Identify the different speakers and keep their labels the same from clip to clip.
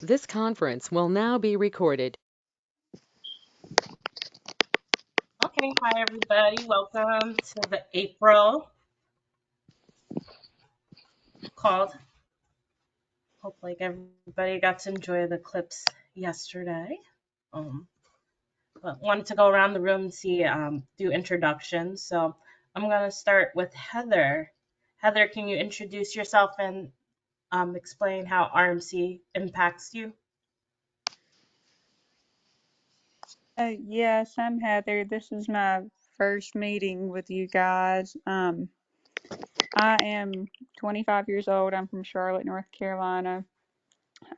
Speaker 1: This conference will now be recorded.
Speaker 2: Okay, hi everybody. Welcome to the April call. Hopefully everybody got to enjoy the clips yesterday. Um, but wanted to go around the room and see do introductions. So I'm gonna start with Heather. Heather, can you introduce yourself and explain how RMC impacts you?
Speaker 3: Yes, I'm Heather. This is my first meeting with you guys. I am 25 years old. I'm from Charlotte, North Carolina.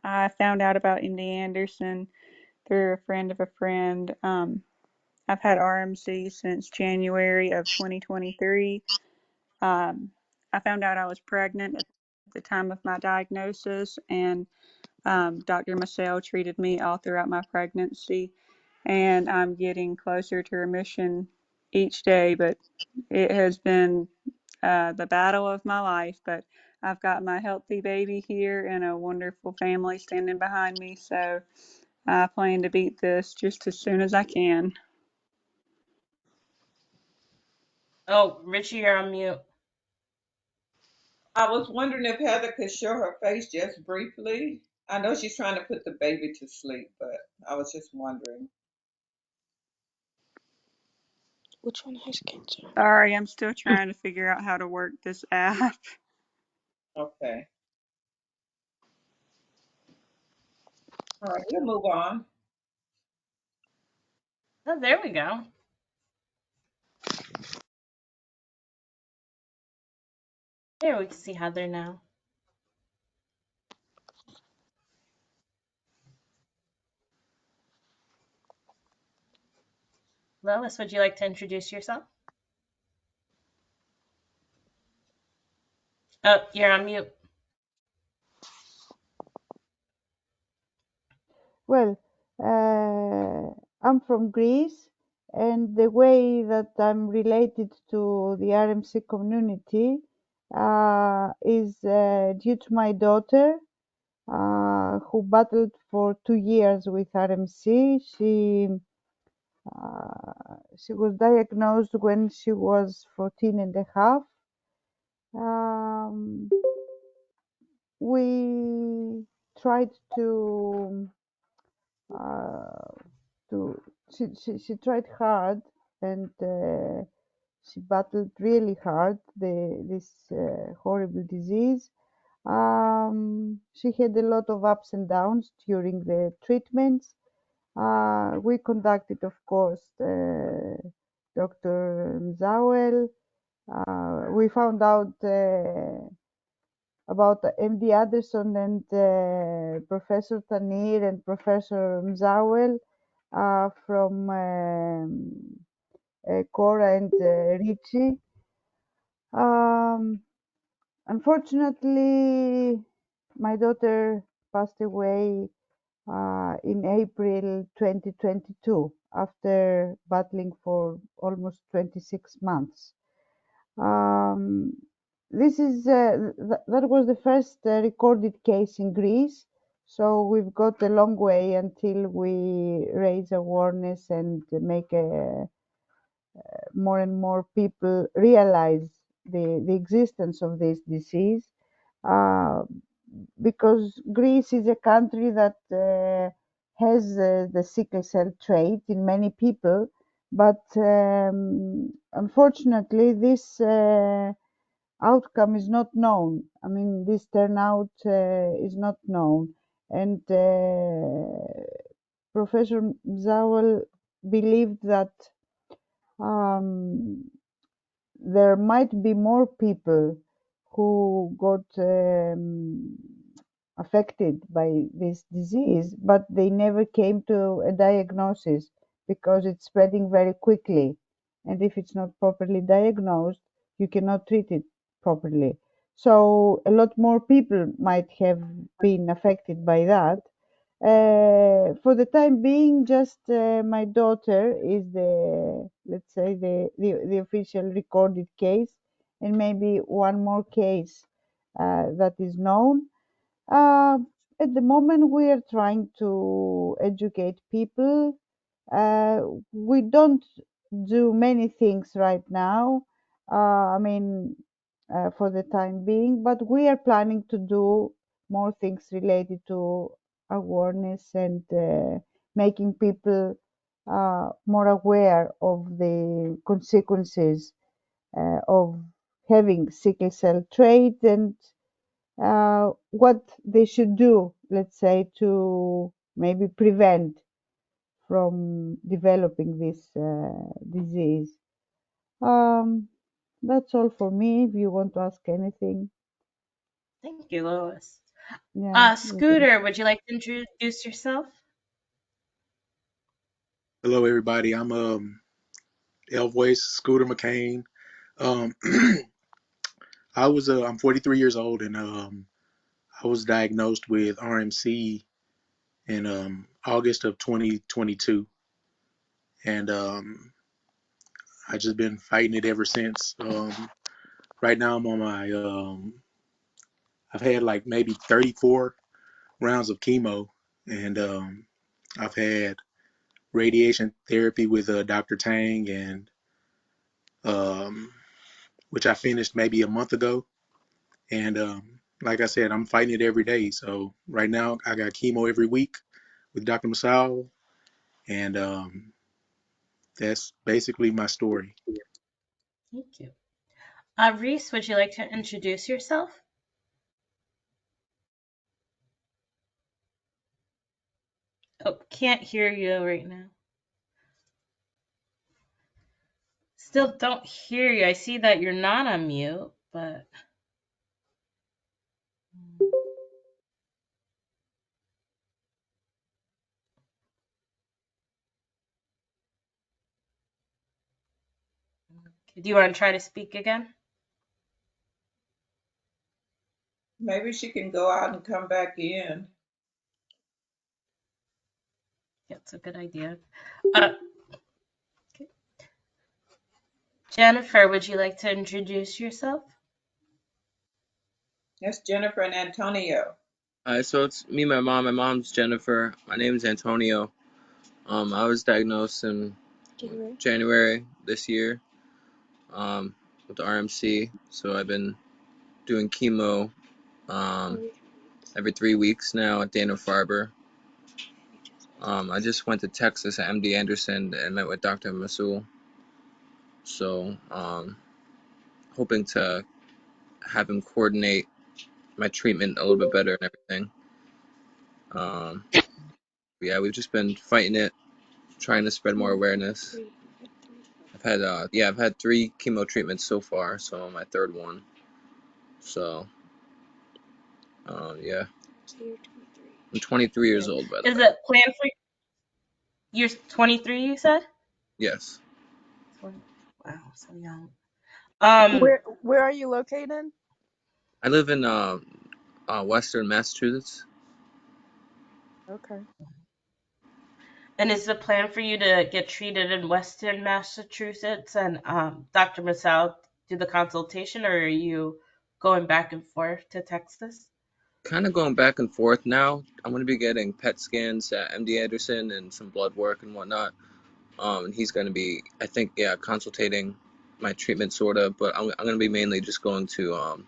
Speaker 3: I found out about MD Anderson through a friend of a friend. I've had RMC since January of 2023. I found out I was pregnant at the time of my diagnosis, and Dr. Massell treated me all throughout my pregnancy, and I'm getting closer to remission each day, but it has been the battle of my life. But I've got my healthy baby here and a wonderful family standing behind me, so I plan to beat this just as soon as I can.
Speaker 2: Oh, Richie, you're on mute.
Speaker 4: I was wondering if Heather could show her face just briefly. I know she's trying to put the baby to sleep, but I was just wondering.
Speaker 5: Which one has cancer?
Speaker 3: Sorry, I'm still trying to figure out how to work this app.
Speaker 4: Okay. All right, we'll move on.
Speaker 2: Oh, there we go. There we can see Heather now. Lois, would you like to introduce yourself? Oh, you're on mute.
Speaker 6: Well, I'm from Greece, and the way that I'm related to the RMC community is due to my daughter, who battled for 2 years with RMC. She was diagnosed when she was 14 and a half. We tried uh, to she tried hard, and she battled really hard this horrible disease. She had a lot of ups and downs during the treatments. We conducted, of course, Dr. Mzawel. We found out about MD Anderson and Professor Tanir and Professor Mzawel from Cora and Richie. Um, Unfortunately, my daughter passed away in April 2022 after battling for almost 26 months. Um, this is that was the first recorded case in Greece, so we've got a long way until we raise awareness and make more and more people realize the existence of this disease. Uh, because Greece is a country that has the sickle cell trait in many people, but unfortunately, this outcome is not known. I mean, this turnout is not known, and Professor Zawel believed that um, there might be more people who got affected by this disease, but they never came to a diagnosis because it's spreading very quickly. And if it's not properly diagnosed, you cannot treat it properly. So a lot more people might have been affected by that. For the time being, just my daughter is the, let's say, the official recorded case, and maybe one more case that is known. Uh, at the moment we are trying to educate people. We don't do many things right now. I mean, for the time being, but we are planning to do more things related to awareness and making people more aware of the consequences of having sickle cell trait and what they should do, let's say, to maybe prevent from developing this disease. Um, that's all for me. If you want to ask anything,
Speaker 2: Thank you, Lois.
Speaker 6: yeah, you're welcome.
Speaker 2: Scooter, would you like to introduce yourself?
Speaker 7: Hello, everybody. I'm L Voice Scooter McCain. Um, I'm 43 years old, and I was diagnosed with RMC in August of 2022, and I just been fighting it ever since. Right now, I'm on my I've had like maybe 34 rounds of chemo, and I've had radiation therapy with Dr. Tang, and um, which I finished maybe a month ago. And like I said, I'm fighting it every day. So right now, I got chemo every week with Dr. Masao, and that's basically my story.
Speaker 2: Thank you. Reese, would you like to introduce yourself? Oh, can't hear you right now. Still don't hear you. I see that you're not on mute, but do you want to try to speak again?
Speaker 4: Maybe she can go out and come back in.
Speaker 2: That's a good idea. Uh, okay. Jennifer, would you like to introduce yourself?
Speaker 4: That's Jennifer and Antonio.
Speaker 8: So it's me, my mom. My mom's Jennifer. My name's Antonio. I was diagnosed in
Speaker 5: January.
Speaker 8: January this year, with the RMC. So I've been doing chemo, every 3 weeks now at Dana-Farber. I just went to Texas at MD Anderson and met with Dr. Masul. So, hoping to have him coordinate my treatment a little bit better and everything. Um, yeah, we've just been fighting it, trying to spread more awareness. I've had 3 chemo treatments so far, so my third one. So, yeah.
Speaker 5: So you're 23.
Speaker 8: I'm 23 years
Speaker 2: Okay.
Speaker 8: old, by the
Speaker 2: Is
Speaker 8: way.
Speaker 2: it planned for you're 23, you said?
Speaker 8: Yes.
Speaker 2: Wow, so young. Um,
Speaker 9: Where are you located?
Speaker 8: I live in Western Massachusetts.
Speaker 9: Okay.
Speaker 2: and is the plan for you to get treated in Western Massachusetts and Dr. Masal do the consultation, or are you going back and forth to Texas?
Speaker 8: Kind of going back and forth now. I'm going to be getting PET scans at MD Anderson and some blood work and whatnot. And he's going to be, I think, yeah, consultating my treatment, sort of. But I'm going to be mainly just going to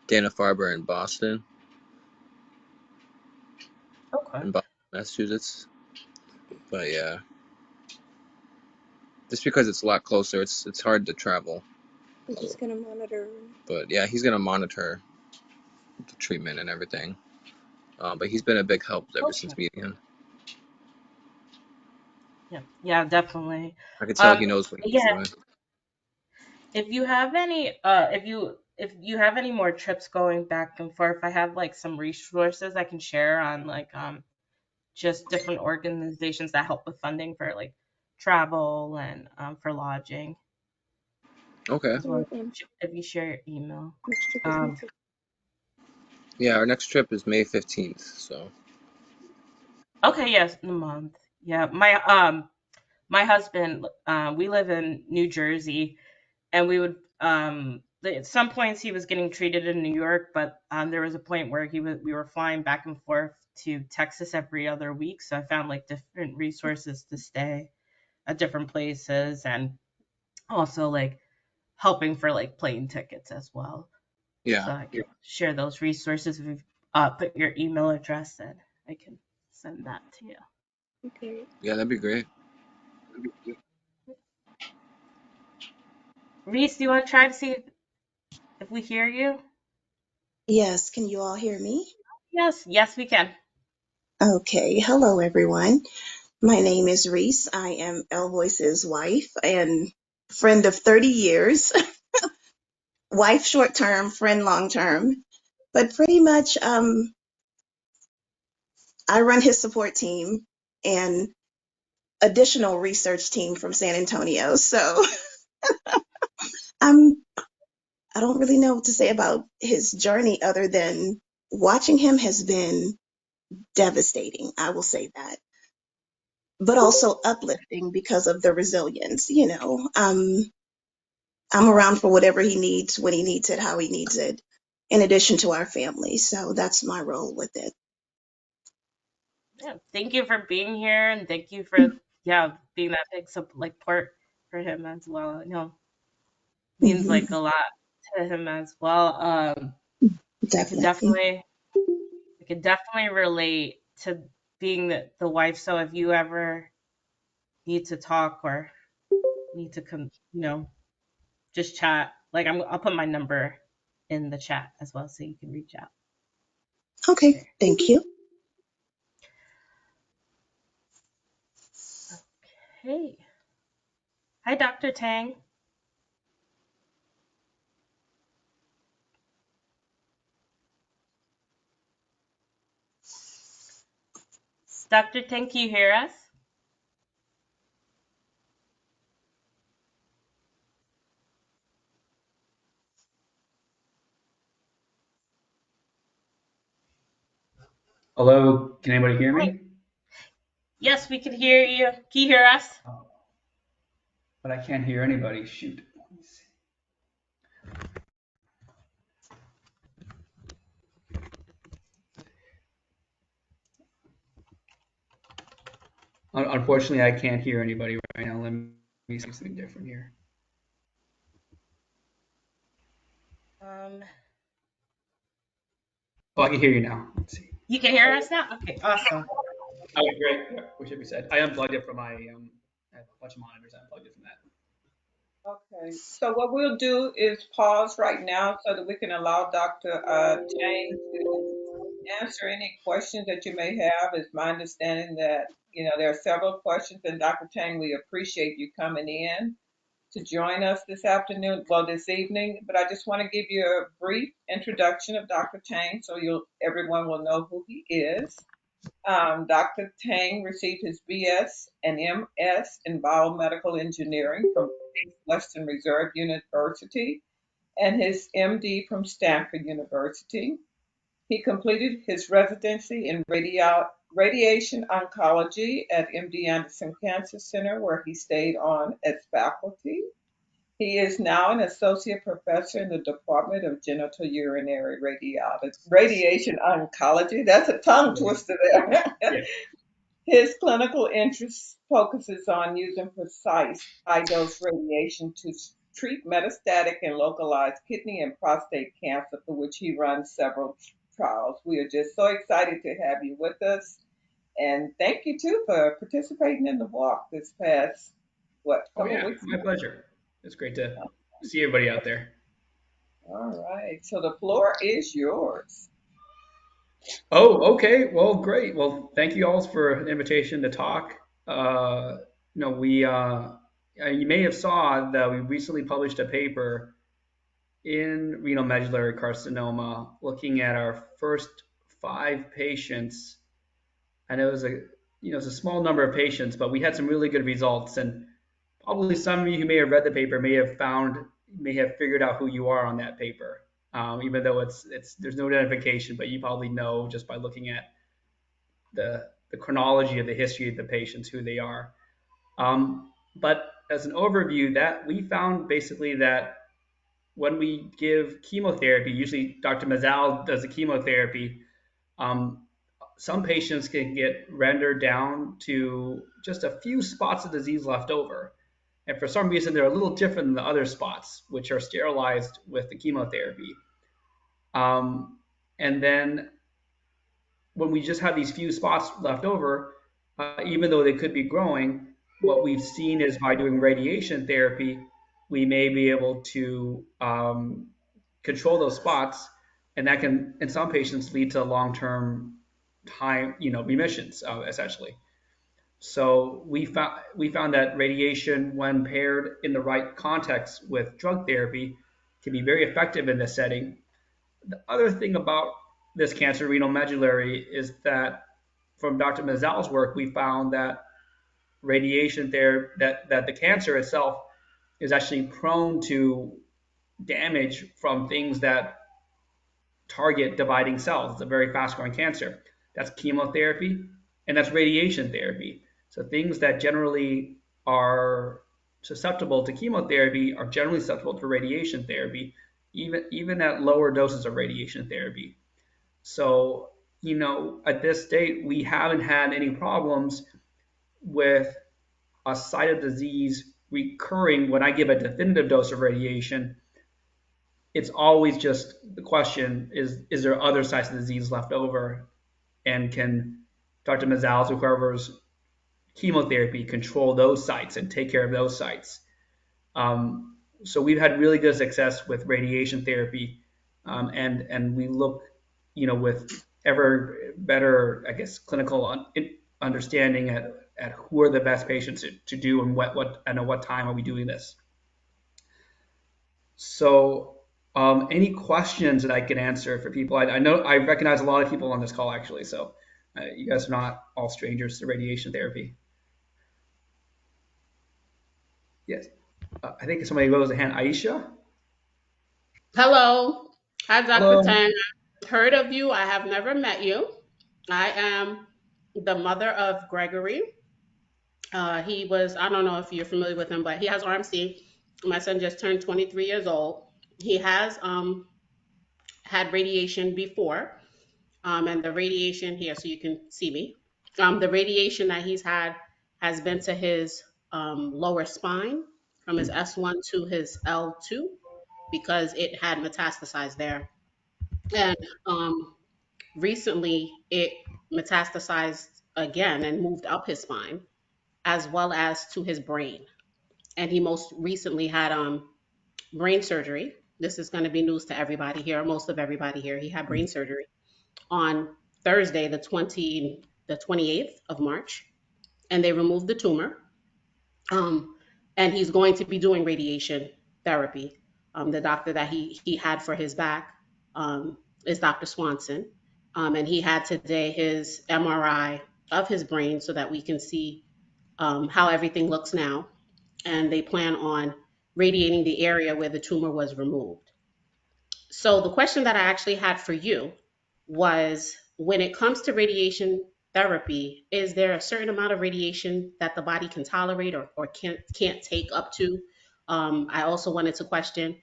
Speaker 8: Dana-Farber
Speaker 2: Okay.
Speaker 8: in Boston, Massachusetts. But yeah, just because it's a lot closer, it's hard to travel.
Speaker 5: And he's gonna monitor.
Speaker 8: But yeah, he's going to monitor the treatment and everything. But he's been a big help ever
Speaker 2: Okay.
Speaker 8: since meeting him.
Speaker 2: Yeah, definitely.
Speaker 8: I could tell he knows what he's
Speaker 2: Yeah,
Speaker 8: doing.
Speaker 2: if you have any if you have any more trips going back and forth, I have like some resources I can share on like just different organizations that help with funding for like travel and for lodging
Speaker 8: Okay.
Speaker 2: as well if you share your email.
Speaker 5: Next trip is May
Speaker 2: Um
Speaker 5: 5th.
Speaker 8: Yeah, our next trip is May 15th. So
Speaker 2: okay, yes, in a month. Yeah, my husband we live in New Jersey, and we would at some points he was getting treated in New York, but there was a point where we were flying back and forth to Texas every other week, so I found like different resources to stay at different places, and also like helping for like plane tickets as well.
Speaker 8: Yeah.
Speaker 2: So I can share those resources. If you put your email address in, I can send that to you.
Speaker 5: Okay.
Speaker 8: Yeah, that'd be great.
Speaker 2: Reese, do you want to try to see if we hear you?
Speaker 10: Yes, can you all hear me?
Speaker 2: Yes, we can.
Speaker 10: Okay, hello everyone. My name is Reese. I am El Voice's wife and friend of 30 years. Wife short term, friend long term. But pretty much I run his support team and additional research team from San Antonio. So I'm I don't really know what to say about his journey other than watching him has been devastating. I will say that. But also uplifting because of the resilience, you know. I'm around for whatever he needs, when he needs it, how he needs it, in addition to our family. So that's my role with it.
Speaker 2: Yeah, thank you for being here, and thank you for being that big support for him as well. I know means
Speaker 10: Hmm.
Speaker 2: like a lot to him as well. I could
Speaker 10: Definitely.
Speaker 2: definitely I could definitely relate to being the wife. So if you ever need to talk or need to come, just chat. Like I'll put my number in the chat as well, so you can reach out
Speaker 10: Okay,
Speaker 2: there.
Speaker 10: thank you.
Speaker 2: Okay. Hi, Dr. Tang. Dr. Tang, can you hear us?
Speaker 11: Hello, can anybody hear
Speaker 2: Hi.
Speaker 11: me?
Speaker 2: Yes, we can hear you. Can you hear us?
Speaker 11: Oh, but I can't hear anybody. Shoot. Let me see. Unfortunately, I can't hear anybody right now. Let me see something different here.
Speaker 2: Um,
Speaker 11: Oh, I can hear you now. Let's see.
Speaker 2: you can hear us now? Okay, awesome.
Speaker 11: Okay, great. Yeah, what should be said? I unplugged it from my I have a bunch of monitors. I unplugged it from that.
Speaker 4: Okay, so what we'll do is pause right now so that we can allow Dr. Jane to answer any questions that you may have. It's my understanding that, there are several questions, and Dr. Chang, we appreciate you coming in to join us this afternoon, well, this evening. But I just want to give you a brief introduction of Dr. Chang so everyone will know who he is. Dr. Tang received his BS and MS in biomedical engineering from Western Reserve University and his MD from Stanford University. He completed his residency in radiation oncology at MD Anderson Cancer Center, where he stayed on as faculty. He is now an associate professor in the Department of Genitourinary Radiation Oncology. That's a tongue twister there.
Speaker 11: Yeah.
Speaker 4: His clinical interest focuses on using precise high-dose radiation to treat metastatic and localized kidney and prostate cancer, for which he runs several trials. We are just so excited to have you with us. And thank you, too, for participating in the walk this past,
Speaker 11: Oh
Speaker 4: couple of
Speaker 11: yeah,
Speaker 4: weeks
Speaker 11: my
Speaker 4: ago.
Speaker 11: pleasure. It's great to see everybody out there.
Speaker 4: All right. So the floor is yours.
Speaker 11: Oh, okay. Well, great. Well, thank you all for the invitation to talk. We you may have saw that we recently published a paper in renal medullary carcinoma looking at our first 5 patients, and it was a small number of patients, but we had some really good results. And probably some of you who may have read the paper may have figured out who you are on that paper, even though there's no identification, but you probably know just by looking at the chronology of the history of the patients who they are. But as an overview, that we found basically that when we give chemotherapy, usually Dr. Mazal does the chemotherapy, um, some patients can get rendered down to just a few spots of disease left over. And for some reason, they're a little different than the other spots, which are sterilized with the chemotherapy. And then when we just have these few spots left over, even though they could be growing, what we've seen is by doing radiation therapy, we may be able to control those spots, and that can, in some patients, lead to long-term time, remissions, essentially. So we found that radiation, when paired in the right context with drug therapy, can be very effective in this setting. The other thing about this cancer, renal medullary, is that from Dr. Mazal's work, we found that radiation there, that the cancer itself is actually prone to damage from things that target dividing cells. It's a very fast growing cancer. That's chemotherapy and that's radiation therapy. So things that generally are susceptible to chemotherapy are generally susceptible to radiation therapy, even at lower doses of radiation therapy. So, at this date, we haven't had any problems with a site of disease recurring when I give a definitive dose of radiation. It's always just the question is there other sites of disease left over? And can Dr. Mazal's or whoever's chemotherapy control those sites and take care of those sites? So we've had really good success with radiation therapy, and we look, with ever better, I guess, clinical understanding at who are the best patients to do and what and at what time are we doing this. So, any questions that I can answer for people? I know I recognize a lot of people on this call actually, so you guys are not all strangers to radiation therapy. Yes, I think somebody rose a hand. Aisha.
Speaker 12: Hello. Hi, Dr.
Speaker 11: Hello.
Speaker 12: Tang. I've heard of you. I have never met you. I am the mother of Gregory. He was, I don't know if you're familiar with him, but he has RMC. My son just turned 23 years old. He has had radiation before, and the radiation here, so you can see me. The radiation that he's had has been to his lower spine, from his S1 to his L2, because it had metastasized there. And recently, it metastasized again and moved up his spine, as well as to his brain. And he most recently had brain surgery. This is going to be news to everybody here, most of everybody here. He had brain surgery on Thursday, the 28th of March, and they removed the tumor. Um, and he's going to be doing radiation therapy. The doctor that he had for his back is Dr. Swanson. And he had today his MRI of his brain so that we can see how everything looks now. And they plan on radiating the area where the tumor was removed. So the question that I actually had for you was, when it comes to radiation therapy, is there a certain amount of radiation that the body can tolerate or can't take up to? I also wanted to question,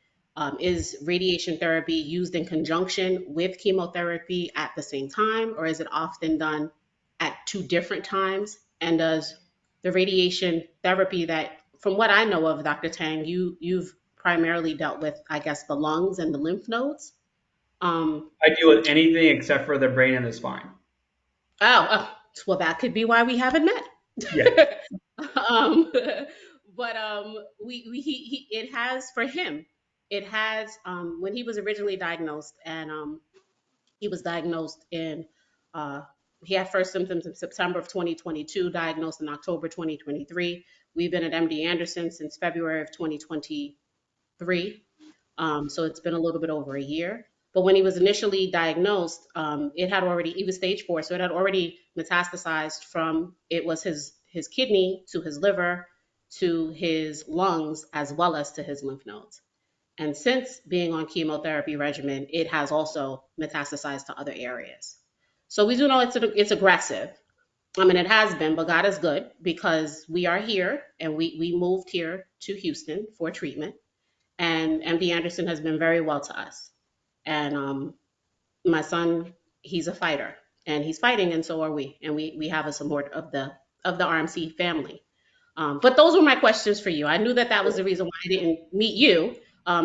Speaker 12: is radiation therapy used in conjunction with chemotherapy at the same time, or is it often done at two different times? And does the radiation therapy that, from what I know of, Dr. Tang, you've primarily dealt with, I guess, the lungs and the lymph nodes. Um,
Speaker 11: I deal with anything except for the brain and the spine.
Speaker 12: oh, well, that could be why we haven't
Speaker 11: Yeah.
Speaker 12: met. um, but it has for him. It has when he was originally diagnosed, and he was diagnosed in. Uh, he had first symptoms in September of 2022, diagnosed in October 2023. We've been at MD Anderson since February of 2023. So it's been a little bit over a year. But when he was initially diagnosed, it was stage 4, so it had already metastasized from, it was his kidney to his liver to his lungs as well as to his lymph nodes. And since being on chemotherapy regimen, it has also metastasized to other areas. So we do know it's aggressive. I mean, it has been, but God is good because we are here and we moved here to Houston for treatment. And MD Anderson has been very well to us. And my son, he's a fighter. and he's fighting, and so are we. And we have a support of the RMC family. But those were my questions for you. I knew that that was the reason why I didn't meet you,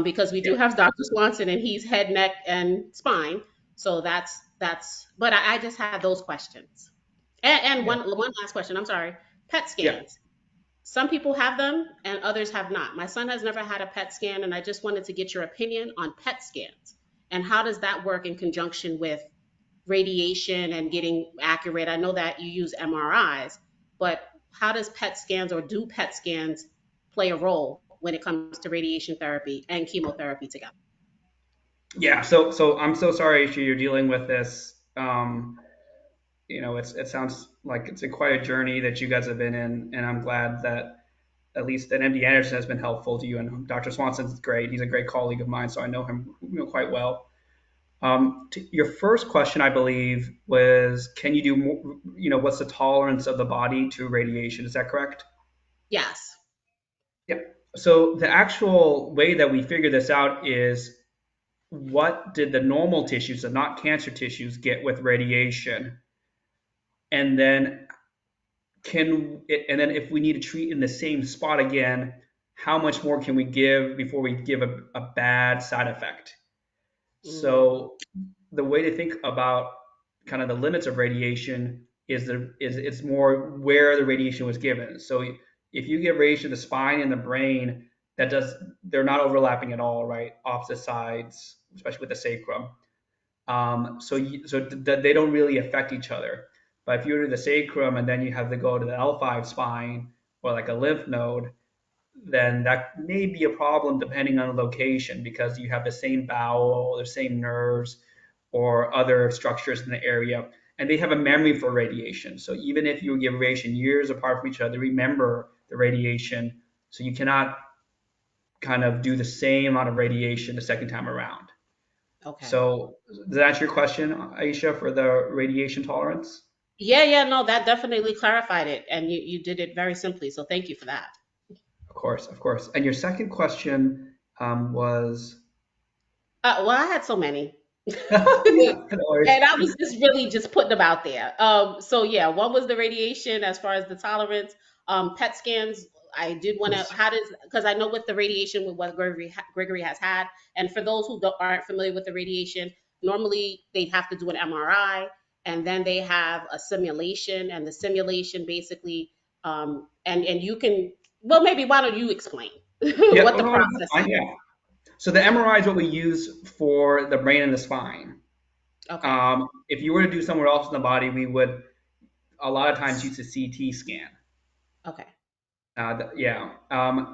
Speaker 12: because we
Speaker 11: Yeah.
Speaker 12: do have Dr. Swanson, and he's head, neck, and spine. So that's. But I just had those questions. And
Speaker 11: Yeah.
Speaker 12: one last question. I'm sorry. PET
Speaker 11: Yeah.
Speaker 12: scans. Some people have them and others have not. My son has never had a PET scan, and I just wanted to get your opinion on PET scans and how does that work in conjunction with radiation and getting accurate. I know that you use MRIs, but how does PET scans or do PET scans play a role when it comes to radiation therapy and chemotherapy together?
Speaker 11: Yeah. So I'm so sorry Aisha, you're dealing with this. It sounds like it's quite a journey that you guys have been in, and I'm glad that at least that MD Anderson has been helpful to you. And Dr. Swanson's great. He's a great colleague of mine, so I know him quite well. Your first question, I believe, was can you do more, what's the tolerance of the body to radiation? Is that correct?
Speaker 12: Yes.
Speaker 11: Yeah. So the actual way that we figure this out is what did the normal tissues, so not cancer tissues, get with radiation? And then if we need to treat in the same spot again, how much more can we give before we give a bad side effect?
Speaker 12: Mm,
Speaker 11: So the way to think about kind of the limits of radiation is it's more where the radiation was given. So if you give radiation to the spine and the brain, they're not overlapping at all, right? Opposite sides, especially with the sacrum. They don't really affect each other. But if you're to the sacrum and then you have to go to the L5 spine or like a lymph node, then that may be a problem depending on the location because you have the same bowel, the same nerves, or other structures in the area, and they have a memory for radiation. So even if you give radiation years apart from each other, remember the radiation. So you cannot kind of do the same amount of radiation the second time around.
Speaker 12: okay.
Speaker 11: So does that answer your question, Aisha, for the radiation tolerance?
Speaker 12: Yeah, no, that definitely clarified it. And you did it very simply. So thank you for that.
Speaker 11: Of course, of course. And your second question was,
Speaker 12: Well, I had so many.
Speaker 11: yeah, no worries.
Speaker 12: And I was just really just putting them out there. So yeah, one was the radiation as far as the tolerance. PET scans. I did want to. How does because I know with the radiation with what Gregory has had, and for those who aren't familiar with the radiation, normally they have to do an MRI, and then they have a simulation, and the simulation basically, and you can. Well, maybe why don't you explain
Speaker 11: Yeah,
Speaker 12: what
Speaker 11: oh,
Speaker 12: the
Speaker 11: no, that's
Speaker 12: process
Speaker 11: fine,
Speaker 12: is?
Speaker 11: yeah. So the MRI is what we use for the brain and the spine.
Speaker 12: Okay.
Speaker 11: If you were to do somewhere else in the body, we would a lot of times use a CT scan.
Speaker 12: Okay.
Speaker 11: Yeah.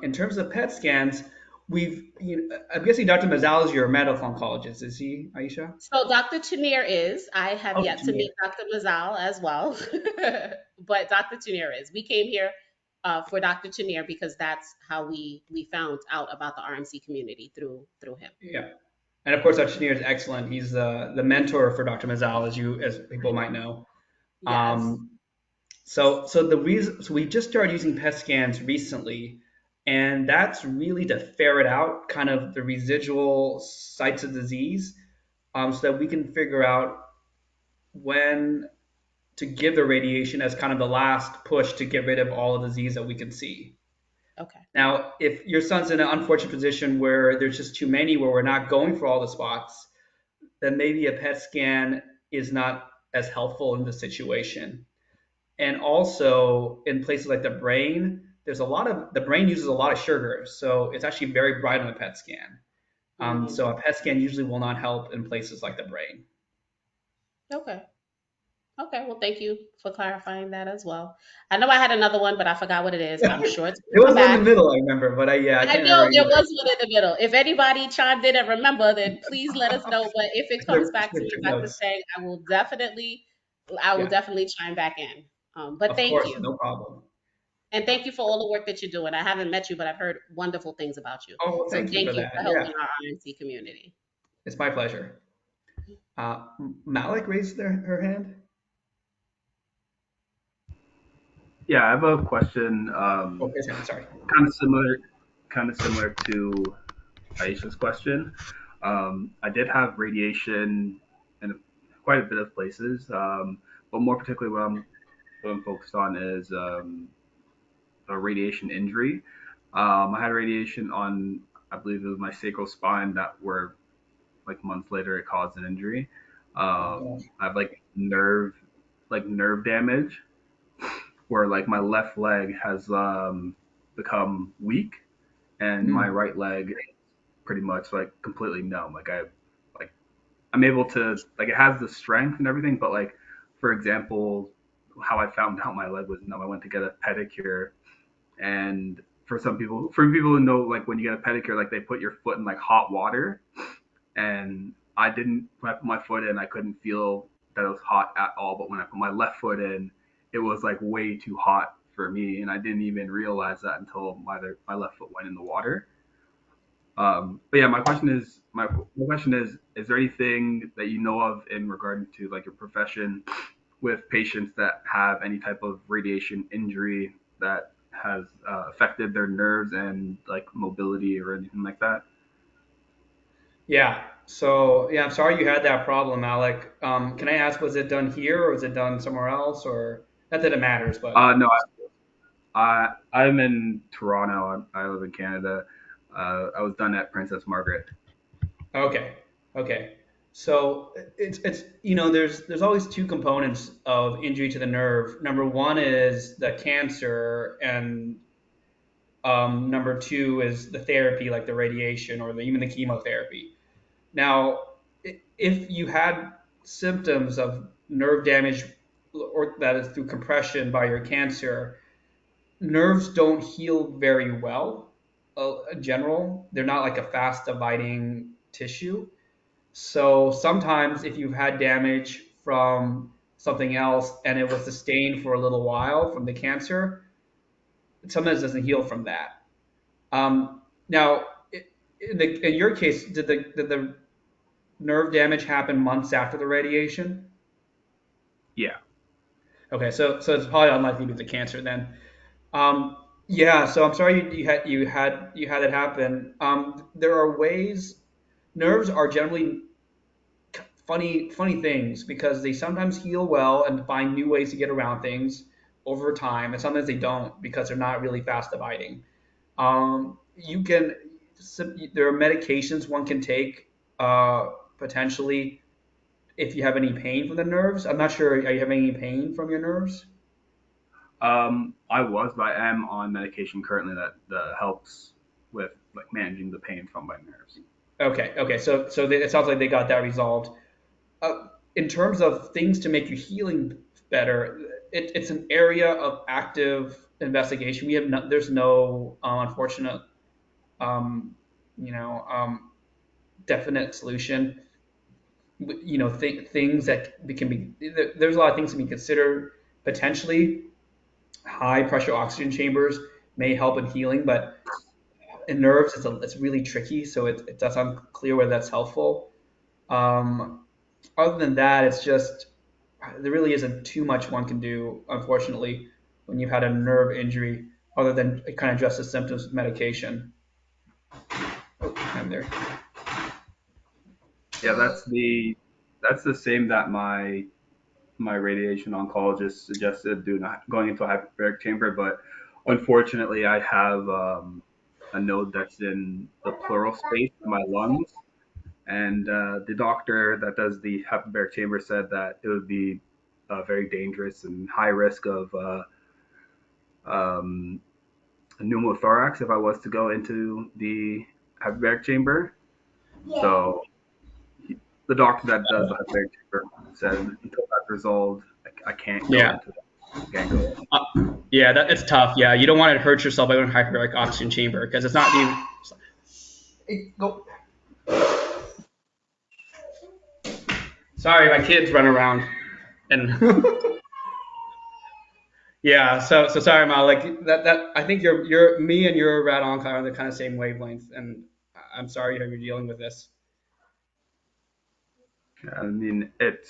Speaker 11: In terms of PET scans, I'm guessing Dr. Mazal is your medical oncologist, is he, Aisha?
Speaker 12: So Dr. Chenier is. I have
Speaker 11: Oh,
Speaker 12: yet to
Speaker 11: Janine.
Speaker 12: meet Dr. Mazal as well, but Dr. Chenier is. We came here for Dr. Chenier because that's how we found out about the RMC community through him.
Speaker 11: Yeah. And of course, Dr. Janir is excellent. He's the mentor for Dr. Mazal, as people might know.
Speaker 12: Yes.
Speaker 11: Um, so we just started using PET scans recently, and that's really to ferret out kind of the residual sites of disease, so that we can figure out when to give the radiation as kind of the last push to get rid of all the disease that we can see.
Speaker 12: Okay.
Speaker 11: Now, if your son's in an unfortunate position where there's just too many, where we're not going for all the spots, then maybe a PET scan is not as helpful in the situation. And also in places like the brain, the brain uses a lot of sugar, so it's actually very bright on a PET scan.
Speaker 12: Hmm.
Speaker 11: So a PET scan usually will not help in places like the brain.
Speaker 12: Okay. Okay. Well, thank you for clarifying that as well. I know I had another one, but I forgot what it is. I'm sure it's
Speaker 11: There
Speaker 12: gonna come
Speaker 11: was one in
Speaker 12: back.
Speaker 11: the middle, I remember, but I
Speaker 12: I
Speaker 11: can't
Speaker 12: know
Speaker 11: remember
Speaker 12: there
Speaker 11: either.
Speaker 12: was one in the middle. If anybody chimed in and remember, then please let us know. But if it comes back to me,
Speaker 11: Took
Speaker 12: Dr.
Speaker 11: notes.
Speaker 12: Chang, I will
Speaker 11: Yeah,
Speaker 12: definitely chime back in. But
Speaker 11: of
Speaker 12: thank
Speaker 11: course,
Speaker 12: you.
Speaker 11: no problem.
Speaker 12: And thank you for all the work that you're doing. I haven't met you, but I've heard wonderful things about you.
Speaker 11: Oh, well,
Speaker 12: So
Speaker 11: thank you
Speaker 12: thank
Speaker 11: for
Speaker 12: you
Speaker 11: that.
Speaker 12: for
Speaker 11: Yeah,
Speaker 12: helping our RNC community.
Speaker 11: it's my pleasure. Malik raised her hand.
Speaker 13: Yeah, I have a question,
Speaker 11: Oh, his hand. Sorry.
Speaker 13: kind of similar to Aisha's question. I did have radiation, and quite a bit of places. But more particularly, what I'm focused on is a radiation injury. I had radiation on, I believe it was my sacral spine, that were like months later it caused an injury. I have like nerve damage, where like my left leg has become weak, and my
Speaker 11: Mm.
Speaker 13: right leg is pretty much like completely numb. Like I'm able to, like, it has the strength and everything, but like, for example, how I found out my leg was numb, I went to get a pedicure, and for people who know, like when you get a pedicure, like they put your foot in like hot water, and I didn't, when I put my foot in, I couldn't feel that it was hot at all. But when I put my left foot in, it was like way too hot for me, and I didn't even realize that until my left foot went in the water. But yeah, my question is there anything that you know of in regard to like your profession with patients that have any type of radiation injury that has affected their nerves and like mobility or anything like that?
Speaker 11: Yeah. So yeah, I'm sorry you had that problem, Alec. Can I ask, was it done here or was it done somewhere else, or not that it matters, but
Speaker 13: No, I'm in Toronto. I live in Canada. I was done at Princess Margaret.
Speaker 11: okay, okay. So it's there's always two components of injury to the nerve. Number one is the cancer, and number two is the therapy, like the radiation or even the chemotherapy. Now, if you had symptoms of nerve damage, or that is through compression by your cancer, nerves don't heal very well. In general, they're not like a fast dividing tissue. So sometimes, if you've had damage from something else and it was sustained for a little while from the cancer, sometimes it doesn't heal from that. Now, in your case, did the nerve damage happen months after the radiation?
Speaker 13: Yeah.
Speaker 11: Okay, so it's probably unlikely to be the cancer then. Um, yeah, so I'm sorry you had it happen. There are ways. Nerves are generally funny things because they sometimes heal well and find new ways to get around things over time, and sometimes they don't because they're not really fast dividing. You can There are medications one can take potentially if you have any pain from the nerves. I'm not sure. Are you having any pain from your nerves?
Speaker 13: I was, but I am on medication currently that helps with like managing the pain from my nerves.
Speaker 11: Okay. So it sounds like they got that resolved. In terms of things to make your healing better, it's an area of active investigation. There's no unfortunate, um, you know, definite solution. Things that can be there's a lot of things that we consider potentially. High pressure oxygen chambers may help in healing, but in nerves, it's really tricky. So that's unclear whether that's helpful. Um, Other than that, it's just there really isn't too much one can do, unfortunately, when you've had a nerve injury, other than kind of address the symptoms with medication. Oh, I'm there.
Speaker 13: Yeah, that's the same that my radiation oncologist suggested doing going into a hyperbaric chamber, but unfortunately, I have a node that's in the pleural space of my lungs, and the doctor that does the hyperbaric chamber said that it would be very dangerous and high risk of um, pneumothorax if I was to go into the hyperbaric chamber. So the doctor that does the hyperbaric chamber said until that's resolved, I can't go
Speaker 11: Yeah.
Speaker 13: into that. I can't go in.
Speaker 11: Yeah, it's tough. Yeah, you don't want to hurt yourself by going to hyperbaric oxygen chamber because it's not the. Hey, go. Sorry, my kids run around and yeah. So sorry, Ma. Like that. I think you're me and your rat on are the kind of same wavelength, and I'm sorry you're dealing with this.
Speaker 13: I mean, it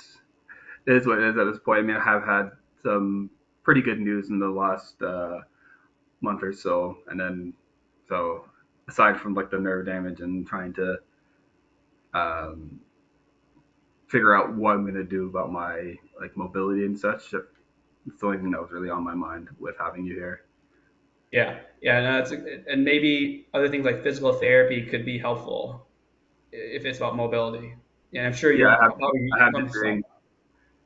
Speaker 13: is what it is at this point. I mean, I have had some pretty good news in the last month or so, and then so aside from like the nerve damage and trying to um, figure out what I'm gonna do about my like mobility and such. It's the only thing that was really on my mind with having you here.
Speaker 11: Yeah, yeah, no, and maybe other things like physical therapy could be helpful if it's about mobility. And I'm sure
Speaker 13: Yeah,
Speaker 11: you'll probably
Speaker 13: I have
Speaker 11: come
Speaker 13: been
Speaker 11: to some.
Speaker 13: doing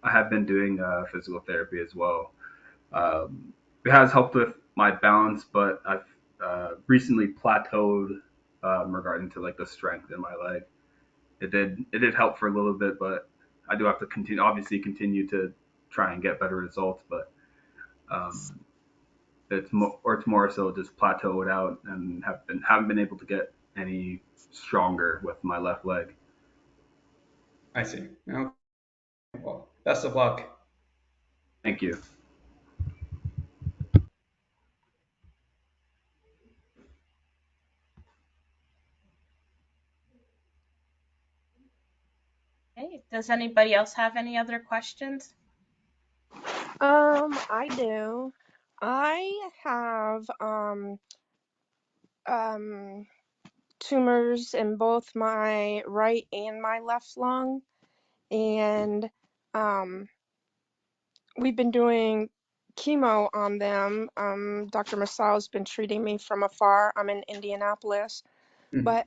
Speaker 13: I have been doing physical therapy as well. It has helped with my balance, but I've recently plateaued regarding to like the strength in my leg. It did help for a little bit, but I do have to continue to try and get better results. But um, it's more so just plateaued out and haven't been able to get any stronger with my left leg.
Speaker 11: I see. Okay, well, best of luck.
Speaker 13: Thank you.
Speaker 2: Okay, does anybody else have any other questions?
Speaker 9: I do. I have um tumors in both my right and my left lung, and um we've been doing chemo on them. Dr. Masal's been treating me from afar. I'm in Indianapolis,
Speaker 11: Hmm.
Speaker 9: but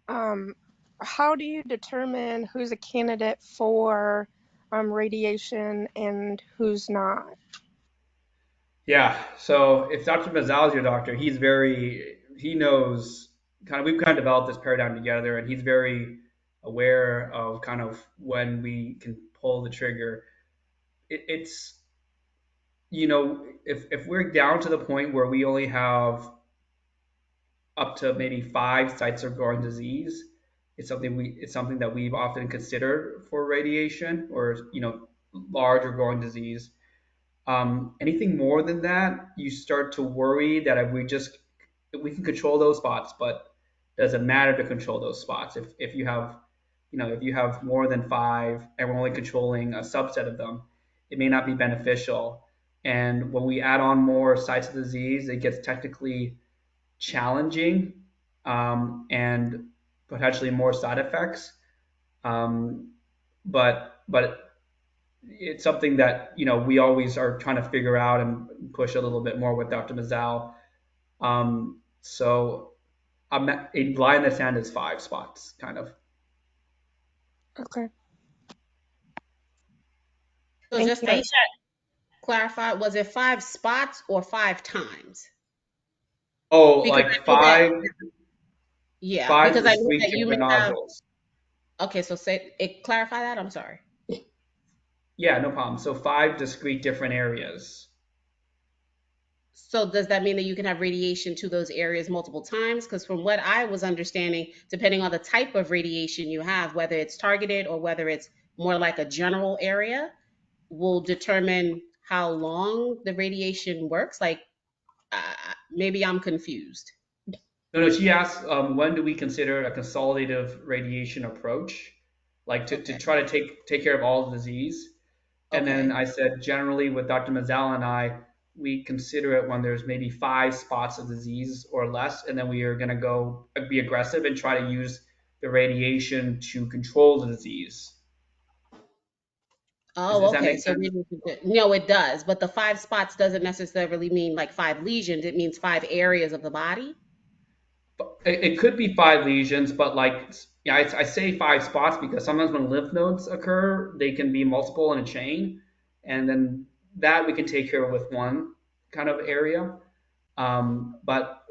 Speaker 9: um how do you determine who's a candidate for radiation and who's not?
Speaker 11: Yeah. So if Dr. Mazal is your doctor, he knows we've kind of developed this paradigm together, and he's very aware of kind of when we can pull the trigger. It's if we're down to the point where we only have up to maybe 5 sites of growing disease, it's something that we've often considered for radiation, or large or growing disease. Anything more than that, you start to worry that if we can control those spots, but does it matter to control those spots? If you have, if you have more than 5 and we're only controlling a subset of them, it may not be beneficial. And when we add on more sites of disease, it gets technically challenging, and potentially more side effects. Um, but it's something that we always are trying to figure out and push a little bit more with Dr. Mazal. So a line in the sand is 5 spots, kind of.
Speaker 9: Okay,
Speaker 12: So
Speaker 9: thank
Speaker 12: just
Speaker 9: you.
Speaker 12: to
Speaker 2: Aisha,
Speaker 12: clarify, was it 5 spots or 5 times?
Speaker 11: Oh,
Speaker 12: Because
Speaker 11: like
Speaker 12: I know that,
Speaker 11: five
Speaker 12: yeah,
Speaker 11: five
Speaker 12: because I know
Speaker 11: discrete
Speaker 12: that you may
Speaker 11: different
Speaker 12: have,
Speaker 11: nodules.
Speaker 12: okay, so say it, clarify that. I'm sorry.
Speaker 11: Yeah, no problem. So 5 discrete different areas.
Speaker 12: So does that mean that you can have radiation to those areas multiple times? Because from what I was understanding, depending on the type of radiation you have, whether it's targeted or whether it's more like a general area, will determine how long the radiation works. Like maybe I'm confused.
Speaker 11: No, no, she asked, when do we consider a consolidative radiation approach, like to
Speaker 12: Okay.
Speaker 11: try to take care of all the disease? And then
Speaker 12: Okay.
Speaker 11: I said, generally with Dr. Mazal and I, we consider it when there's maybe 5 spots of disease or less, and then we are going to go be aggressive and try to use the radiation to control the disease. Does
Speaker 12: Oh,
Speaker 11: that
Speaker 12: okay.
Speaker 11: make
Speaker 12: So
Speaker 11: sense?
Speaker 12: no, it does. But the 5 spots doesn't necessarily mean like 5 lesions. It means 5 areas of the body.
Speaker 11: It could be 5 lesions, but like, yeah, I say 5 spots because sometimes when lymph nodes occur, they can be multiple in a chain, and then that we can take care of with one kind of area. But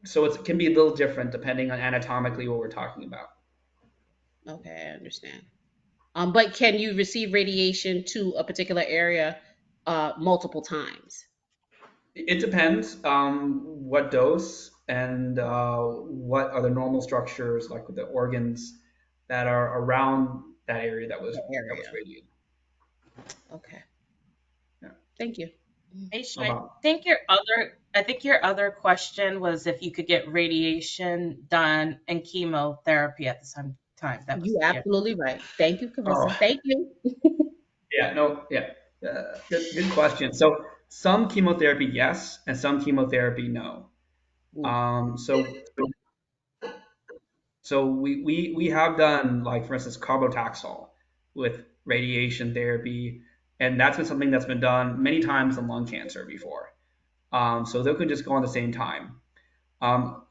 Speaker 11: so it can be a little different depending on anatomically what we're talking about.
Speaker 12: Okay, I understand. But can you receive radiation to a particular area multiple times?
Speaker 11: It depends what dose and what are the normal structures, like with the organs that are around that area
Speaker 12: The
Speaker 11: that was
Speaker 12: area.
Speaker 11: radiated.
Speaker 12: Okay.
Speaker 11: Yeah,
Speaker 12: Thank you.
Speaker 2: Aisha,
Speaker 11: no problem.
Speaker 2: I think your other question was if you could get radiation done and chemotherapy at the same time. That was,
Speaker 12: You
Speaker 2: yeah.
Speaker 12: absolutely right. Thank you,
Speaker 11: Oh,
Speaker 12: Carissa. Thank you.
Speaker 11: yeah, no, yeah. Good question. So some chemotherapy, yes, and some chemotherapy, no.
Speaker 12: Ooh.
Speaker 11: So we have done, like, for instance, carbotaxol. with radiation therapy, and that's been something that's been done many times in lung cancer before. So they could just go on the same time. Um,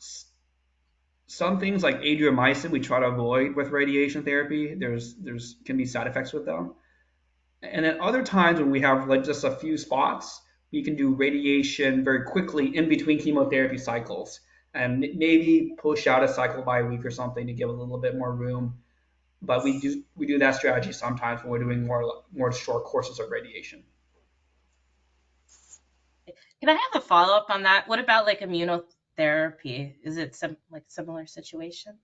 Speaker 11: some things like adriamycin we try to avoid with radiation therapy. There's can be side effects with them. And then other times when we have like just a few spots, we can do radiation very quickly in between chemotherapy cycles and maybe push out a cycle by a week or something to give a little bit more room. But we do that strategy sometimes when we're doing more short courses of radiation.
Speaker 2: Can I have a follow up on that? What about like immunotherapy? Is it similar situation?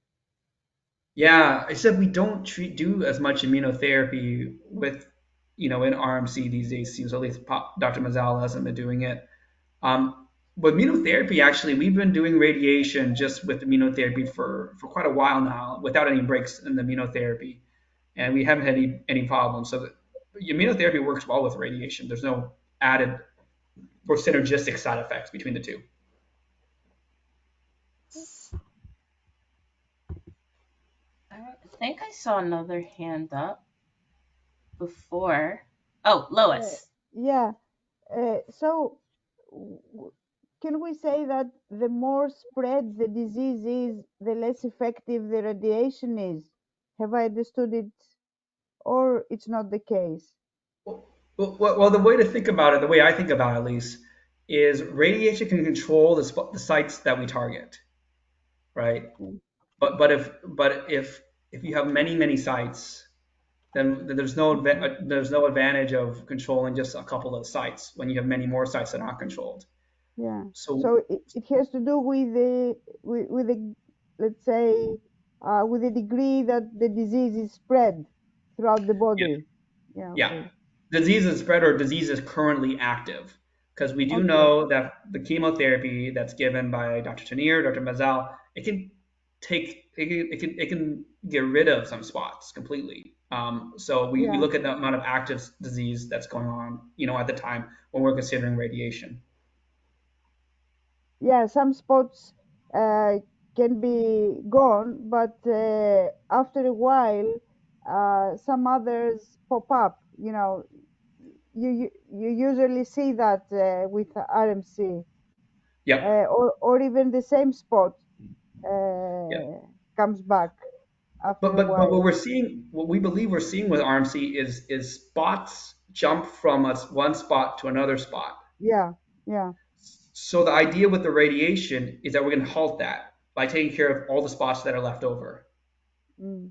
Speaker 11: Yeah, except we don't do as much immunotherapy with, in RMC these days. Seems at least Dr. Mazzala hasn't been doing it. But immunotherapy, actually, we've been doing radiation just with immunotherapy for quite a while now, without any breaks in the immunotherapy, and we haven't had any problems. So immunotherapy works well with radiation. There's no added or synergistic side effects between the two.
Speaker 2: All right. I think I saw another hand up before. Oh, Lois.
Speaker 6: Yeah. So, w- can we say that the more spread the disease is, the less effective the radiation is? Have I understood it, or it's not the case?
Speaker 11: Well, the way to think about it, the way I think about it at least, is radiation can control the sites that we target, right?
Speaker 6: Okay.
Speaker 11: But if you have many sites, then
Speaker 6: Okay.
Speaker 11: there's no advantage of controlling just a couple of sites when you have many more sites that aren't controlled.
Speaker 6: Yeah.
Speaker 11: So
Speaker 6: So it has to do with the, let's say, with the degree that the disease is spread throughout the
Speaker 11: yeah,
Speaker 6: body. Yeah.
Speaker 11: yeah,
Speaker 6: Okay.
Speaker 11: disease is spread or disease is currently active, because we do
Speaker 6: Okay.
Speaker 11: know that the chemotherapy that's given by Dr. Tanier, Dr. Mazal, it can get rid of some spots completely. So we
Speaker 6: Yeah.
Speaker 11: look at the amount of active disease that's going on, at the time when we're considering radiation.
Speaker 6: Yeah. Some spots uh, can be gone, but after a while, some others pop up. You usually see that with RMC,
Speaker 11: Yep.
Speaker 6: or even the same spot
Speaker 11: Yep.
Speaker 6: comes back after a
Speaker 11: But what
Speaker 6: while.
Speaker 11: we're seeing, what we believe we're seeing with RMC is spots jump from one spot to another spot.
Speaker 6: Yeah, yeah.
Speaker 11: So the idea with the radiation is that we're going to halt that by taking care of all the spots that are left over.
Speaker 6: Mm,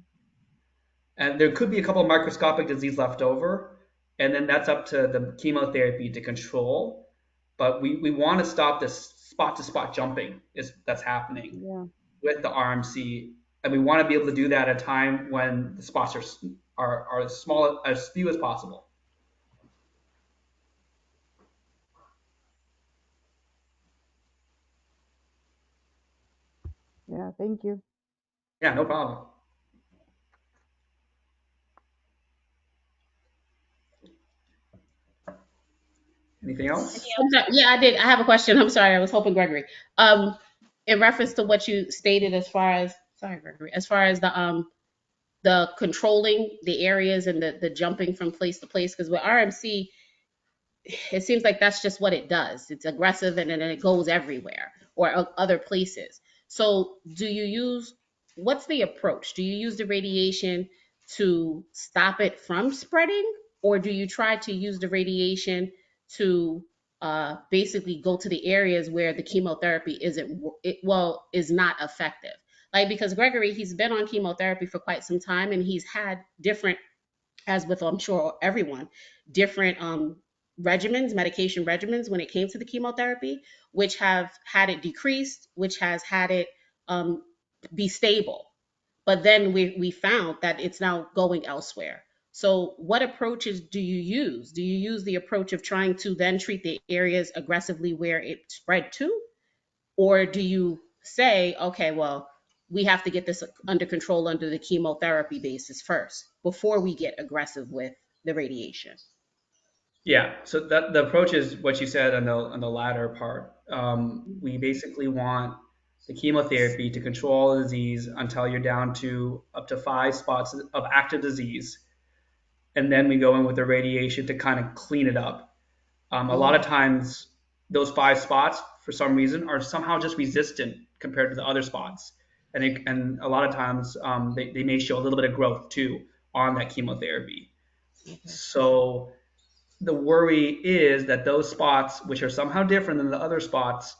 Speaker 11: And there could be a couple of microscopic disease left over, and then that's up to the chemotherapy to control. But we want to stop this spot to spot jumping that's happening
Speaker 6: yeah,
Speaker 11: with the RMC, and we want to be able to do that at a time when the spots are as small as few as possible.
Speaker 6: yeah. Thank you.
Speaker 11: Yeah, no problem. Anything else?
Speaker 12: Yeah, I did. I have a question. I'm sorry. I was hoping Gregory. Um, in reference to what you stated as far as sorry, Gregory, as far as the controlling the areas and the jumping from place to place, because with RMC it seems like that's just what it does. It's aggressive and then it goes everywhere or other places. So, what's the approach? Do you use the radiation to stop it from spreading, or do you try to use the radiation to basically go to the areas where the chemotherapy is not effective? Like because Gregory, he's been on chemotherapy for quite some time and he's had different, as with I'm sure everyone, different medication regimens when it came to the chemotherapy, which have had it decreased, which has had it um, be stable. But then we found that it's now going elsewhere. So, what approaches do you use? Do you use the approach of trying to then treat the areas aggressively where it spread to? Or do you say, okay, well, we have to get this under control under the chemotherapy basis first before we get aggressive with the radiation?
Speaker 11: Yeah. So that the approach is what you said on the latter part. We basically want the chemotherapy to control the disease until you're down to up to 5 spots of active disease. and then we go in with the radiation to kind of clean it up. A lot of times, those 5 spots, for some reason, are somehow just resistant compared to the other spots. And a lot of times, they may show a little bit of growth too on that chemotherapy.
Speaker 12: Okay.
Speaker 11: So the worry is that those spots, which are somehow different than the other spots,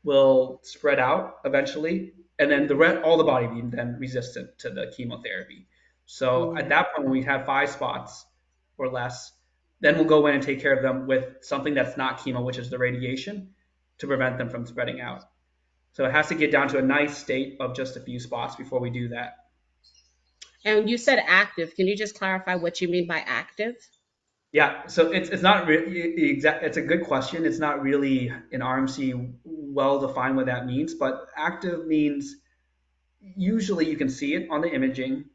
Speaker 11: will spread out eventually, and then all the body be then resistant to the chemotherapy. So at
Speaker 12: Mm.
Speaker 11: that point, when we have 5 spots or less, then we'll go in and take care of them with something that's not chemo, which is the radiation, to prevent them from spreading out. So it has to get down to a nice state of just a few spots before we do that.
Speaker 12: And you said active. Can you just clarify what you mean by active?
Speaker 11: Yeah, so it's not really exact. It's a good question. It's not really in RMC well defined what that means, but active means usually you can see it on the imaging,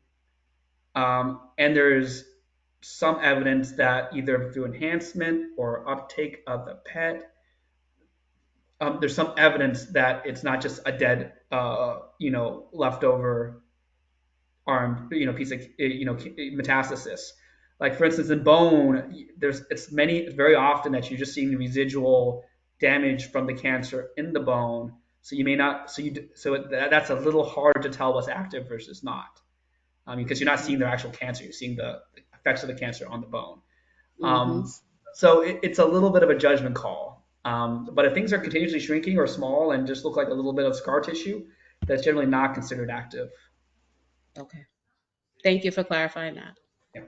Speaker 11: and there's some evidence that either through enhancement or uptake of the PET, there's some evidence that it's not just a dead, leftover arm, piece of, metastasis. Like for instance, in bone, it's very often that you're just seeing the residual damage from the cancer in the bone. So you may not, that's a little hard to tell what's active versus not, because you're not seeing the actual cancer, you're seeing the effects of the cancer on the bone.
Speaker 12: Mm-hmm.
Speaker 11: So it's a little bit of a judgment call. But if things are continuously shrinking or small and just look like a little bit of scar tissue, that's generally not considered active.
Speaker 12: Okay. Thank you for clarifying that.
Speaker 11: Yeah.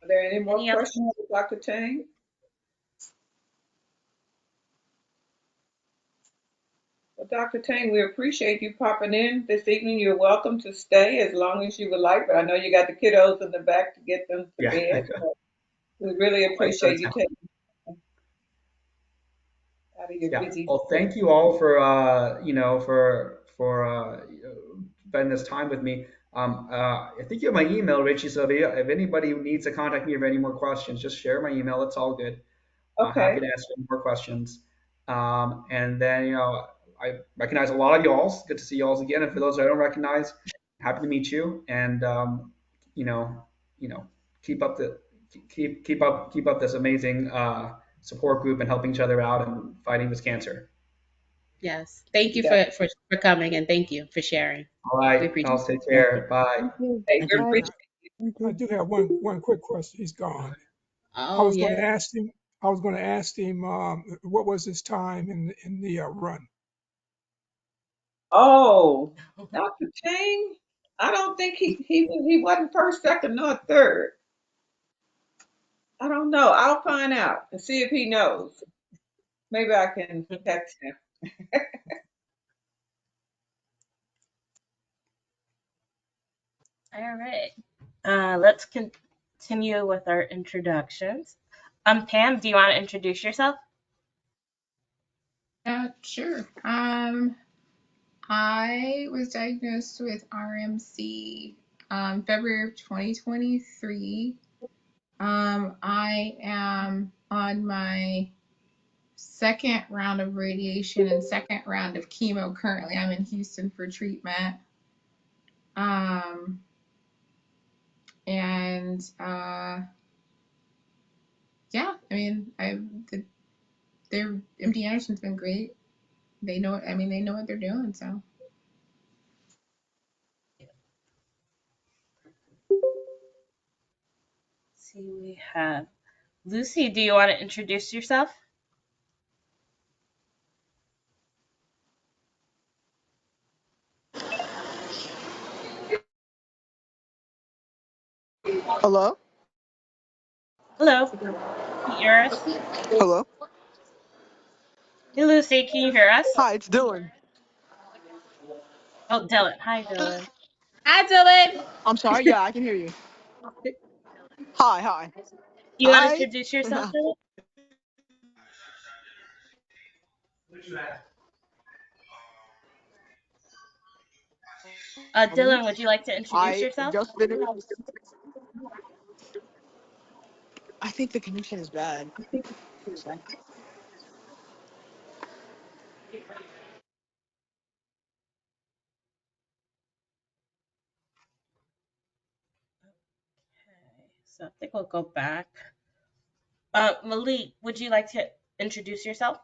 Speaker 4: Are there any more
Speaker 2: Any other?
Speaker 4: questions for Dr. Tang? Well, Dr. Tang, we appreciate you popping in this evening. You're welcome to stay as long as you would like, but I know you got the kiddos in the back to get them to
Speaker 11: Yeah.
Speaker 4: bed. So we really appreciate you taking out of your
Speaker 11: Yeah.
Speaker 4: busy
Speaker 11: Well,
Speaker 4: schedule.
Speaker 11: thank you all for spending this time with me. I think you have my email, Richie. So if anybody needs to contact me for any more questions, just share my email. It's all good. Happy
Speaker 4: Okay.
Speaker 11: to answer any more questions. And then I recognize a lot of y'all. It's good to see y'all again. And for those I don't recognize, happy to meet you. And you know, keep up keep up this amazing support group and helping each other out and fighting this cancer.
Speaker 12: Yes. Thank you
Speaker 4: Yeah.
Speaker 12: for coming, and thank you for sharing.
Speaker 11: All
Speaker 12: We
Speaker 11: right,
Speaker 12: appreciate
Speaker 11: I'll take
Speaker 12: it.
Speaker 11: care. Bye.
Speaker 6: Thank you.
Speaker 4: Hey,
Speaker 14: Thank
Speaker 4: we
Speaker 14: you.
Speaker 6: Bye.
Speaker 4: appreciate
Speaker 6: Thank
Speaker 14: I
Speaker 6: you.
Speaker 14: do have one quick question. He's gone. I
Speaker 12: Oh
Speaker 14: was going
Speaker 12: yeah.
Speaker 14: to ask him. I was going to ask him what was his time in the run.
Speaker 4: Oh, Dr. Tang, I don't think he wasn't first, second, nor third. I don't know. I'll find out and see if he knows. Maybe I can text him.
Speaker 2: All right. Let's continue with our introductions. Pam, do you want to introduce yourself?
Speaker 15: Sure. I was diagnosed with RMC February of 2023. I am on my second round of radiation and second round of chemo currently. I'm in Houston for treatment. And yeah, I mean, their MD Anderson's been great. They know what, I mean, they know what they're doing, so.
Speaker 2: Let's see, we have Lucy. Do you want to introduce yourself?
Speaker 16: Hello?
Speaker 2: Hello. Can you hear us?
Speaker 16: Hello?
Speaker 2: Hey, Lucy. Can you hear us?
Speaker 16: Hi, it's Dylan.
Speaker 2: Oh, Dylan. Hi, Dylan.
Speaker 15: Hi, Dylan.
Speaker 16: I'm sorry. Yeah, I can hear you. Hi, hi.
Speaker 2: Do you want to
Speaker 16: I
Speaker 2: introduce yourself, Dylan? Dylan, would you like to introduce
Speaker 16: I
Speaker 2: yourself?
Speaker 16: just finished. I think the connection is bad.
Speaker 2: So I think we'll go back. Malik, would you like to introduce yourself?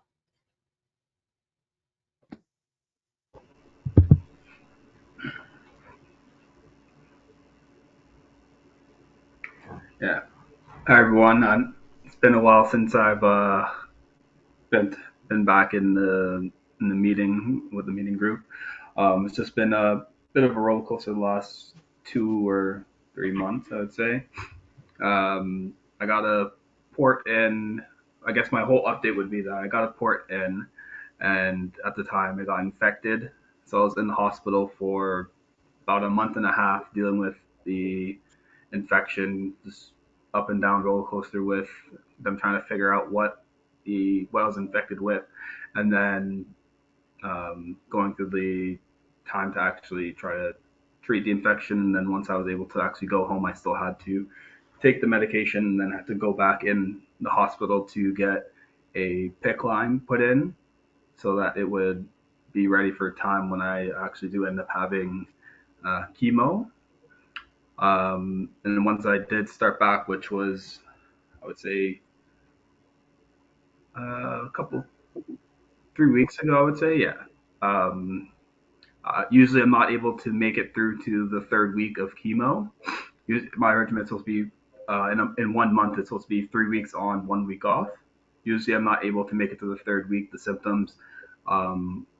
Speaker 13: Yeah. Hi everyone. It's been a while since I've been been back in the meeting with the meeting group. It's just been a bit of a roller coaster the last 2 or 3 months, I would say. I got a port in. I guess my whole update would be that I got a port in, and at the time I got infected, so I was in the hospital for about a month and a half dealing with the infection, just up and down roller coaster with them trying to figure out what I was infected with, and then going through the time to actually try to treat the infection. And then once I was able to actually go home, I still had to take the medication and then had to go back in the hospital to get a PICC line put in so that it would be ready for a time when I actually do end up having chemo. And then once I did start back, which was, I would say, a couple, 3 weeks ago, I would say, yeah. Um, Usually, I'm not able to make it through to the third week of chemo. My regimen is supposed to be in 1 month. It's supposed to be 3 weeks on, 1 week off. Usually, I'm not able to make it to the third week. The symptoms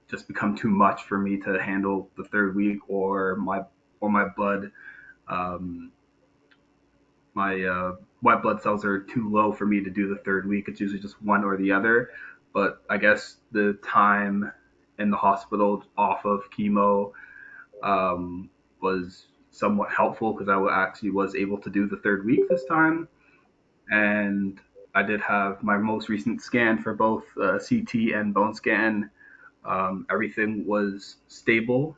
Speaker 13: just become too much for me to handle the third week, or my blood um, my white blood cells are too low for me to do the third week. It's usually just one or the other. But I guess the time in the hospital off of chemo um, was somewhat helpful because I actually was able to do the third week this time. And I did have my most recent scan for both CT and bone scan. Everything was stable.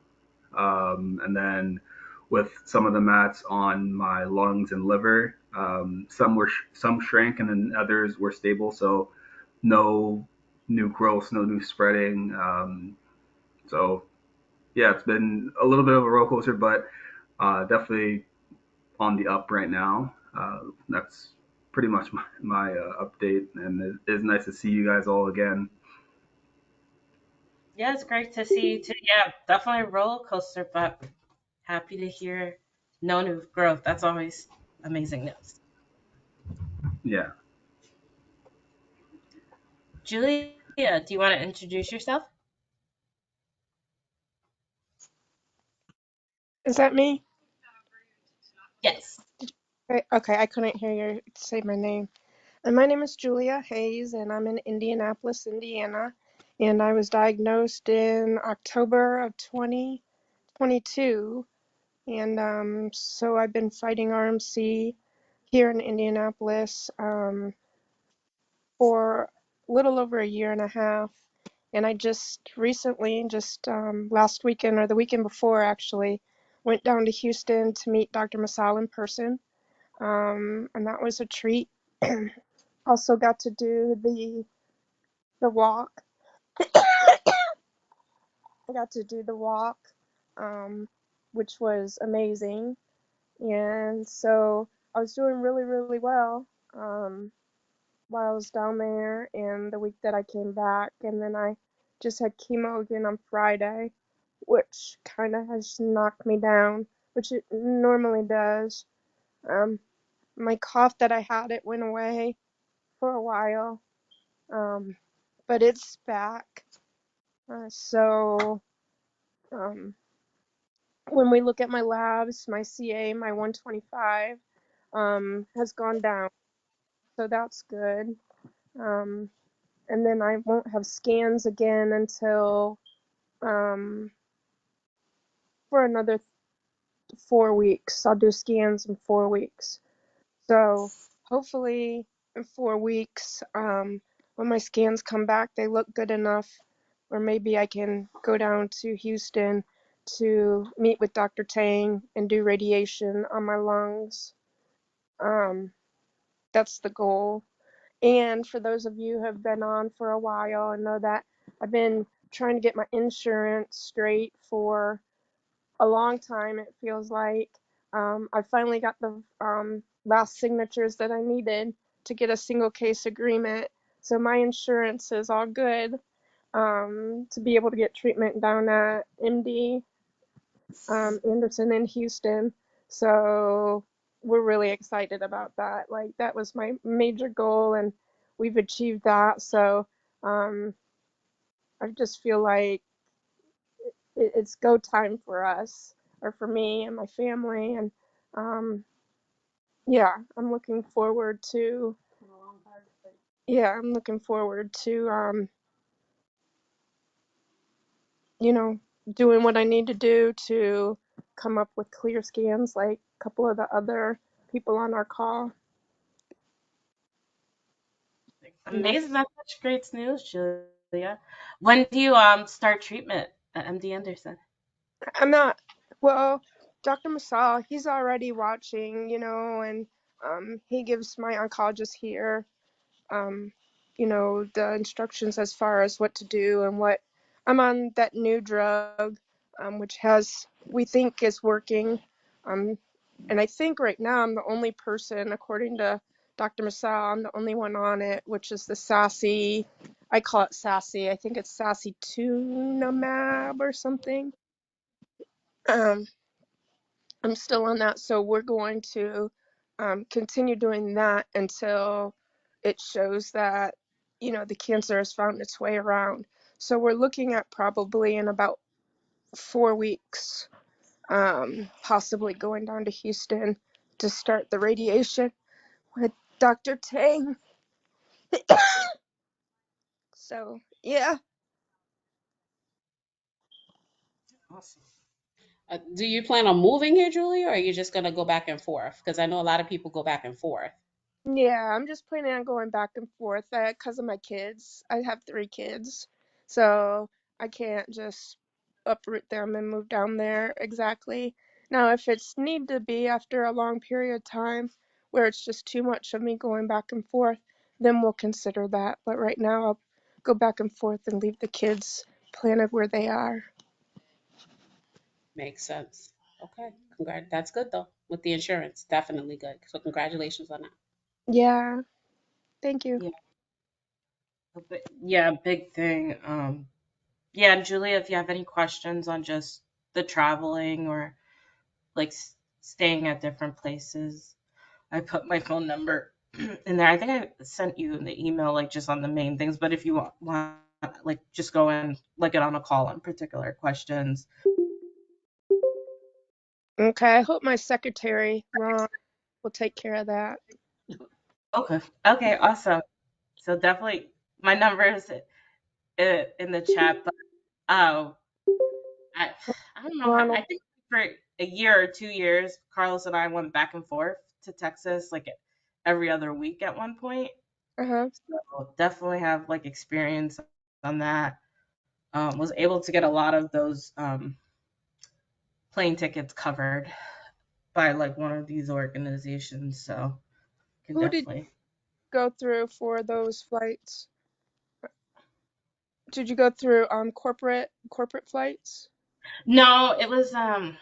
Speaker 13: And then with some of the mats on my lungs and liver, some shrank and then others were stable. So no new growth, no new spreading. So yeah, it's been a little bit of a roller coaster, but definitely on the up right now. That's pretty much my update, and it is nice to see you guys all again.
Speaker 2: Yeah, it's great to see you too. Yeah, definitely a roller coaster, but happy to hear no new growth. That's always amazing news.
Speaker 13: Yeah.
Speaker 2: Julia, do you want to introduce yourself?
Speaker 9: Is that me?
Speaker 2: Yes.
Speaker 9: Okay, I couldn't hear you say my name. And my name is Julia Hayes, and I'm in Indianapolis, Indiana. And I was diagnosed in October of 2022. And so I've been fighting RMC here in Indianapolis for a little over a year and a half. And I just recently, just last weekend or the weekend before actually, went down to Houston to meet Dr. Masal in person. And that was a treat. Also got to do the walk. I got to do the walk, um, which was amazing. And so I was doing really, really well while I was down there and the week that I came back. And then I just had chemo again on Friday, which kind of has knocked me down, which it normally does. Um, my cough that I had, it went away for a while, um, but it's back. So um, when we look at my labs, my CA, my 125, has gone down. So that's good. Um, and then I won't have scans again until um, for another 4 weeks. I'll do scans in 4 weeks. So hopefully in 4 weeks, when my scans come back, they look good enough, or maybe I can go down to Houston to meet with Dr. Tang and do radiation on my lungs. Um, that's the goal. And for those of you who have been on for a while and know that I've been trying to get my insurance straight for a long time, it feels like. I finally got the last signatures that I needed to get a single case agreement. So my insurance is all good to be able to get treatment down at MD Anderson in Houston. So we're really excited about that. Like that was my major goal, and we've achieved that. So um, I just feel like it's go time for us, or for me and my family, and um, yeah, I'm looking forward to you know, doing what I need to do to come up with clear scans like a couple of the other people on our call. You know,
Speaker 2: Amazing. That's such great news, Julia. When do you start treatment at MD Anderson?
Speaker 9: I'm not, well, Dr. Masal, he's already watching, and he gives my oncologist here um, the instructions as far as what to do and what I'm on that new drug, which we think is working. Um, and I think right now I'm the only person, according to Dr. Masal, I'm the only one on it, which is the SASI. I call it SASI. I think it's SASI Tunamab or something. Um, I'm still on that, so we're going to continue doing that until it shows that the cancer has found its way around. So we're looking at probably in about 4 weeks, possibly going down to Houston to start the radiation with Dr. Tang. So yeah,
Speaker 2: Awesome.
Speaker 12: Do you plan on moving here, Julia, or are you just gonna go back and forth? Because I know a lot of people go back and forth.
Speaker 9: yeah, I'm just planning on going back and forth because of my kids. I have 3 kids, so I can't just uproot them and move down there exactly. Now, if it's need to be after a long period of time where it's just too much of me going back and forth, then we'll consider that. But right now, I'll go back and forth and leave the kids planted where they are.
Speaker 12: Makes sense. Okay, that's good though. With the insurance, definitely good. So congratulations on that.
Speaker 9: Yeah, thank you.
Speaker 2: Yeah, yeah, big thing. Yeah, and Julia, if you have any questions on just the traveling or like staying at different places, I put my phone number in there. I think I sent you the email, like just on the main things. But if you want like just go and like get on a call on particular questions.
Speaker 9: Okay, I hope my secretary, Ron, will take care of that.
Speaker 2: Okay. Okay. Awesome. So definitely, my number is in the chat. But uh, I I don't know how.
Speaker 9: Ronald.
Speaker 2: I think for a year or 2 years, Carlos and I went back and forth to Texas like every other week at one point.
Speaker 9: Uh-huh.
Speaker 2: So definitely have like experience on that. Was able to get a lot of those plane tickets covered by like one of these organizations. So can
Speaker 9: Who did
Speaker 2: definitely.
Speaker 9: go through for those flights? Did you go through corporate flights?
Speaker 2: No, it was I'm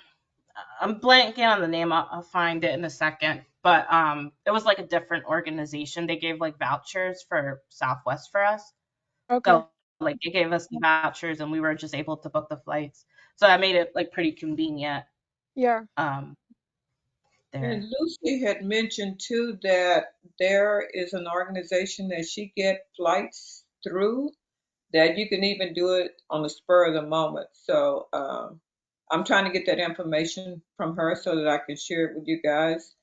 Speaker 2: blanking on the name. I'll find it in a second. But it was like a different organization. They gave like vouchers for Southwest for us.
Speaker 9: Okay.
Speaker 2: So like they gave us the vouchers and we were just able to book the flights. So that made it like pretty convenient
Speaker 9: Yeah.
Speaker 2: um
Speaker 4: And
Speaker 2: there.
Speaker 4: Lucy had mentioned too that there is an organization that she get flights through that you can even do it on the spur of the moment. So I'm trying to get that information from her so that I can share it with you guys.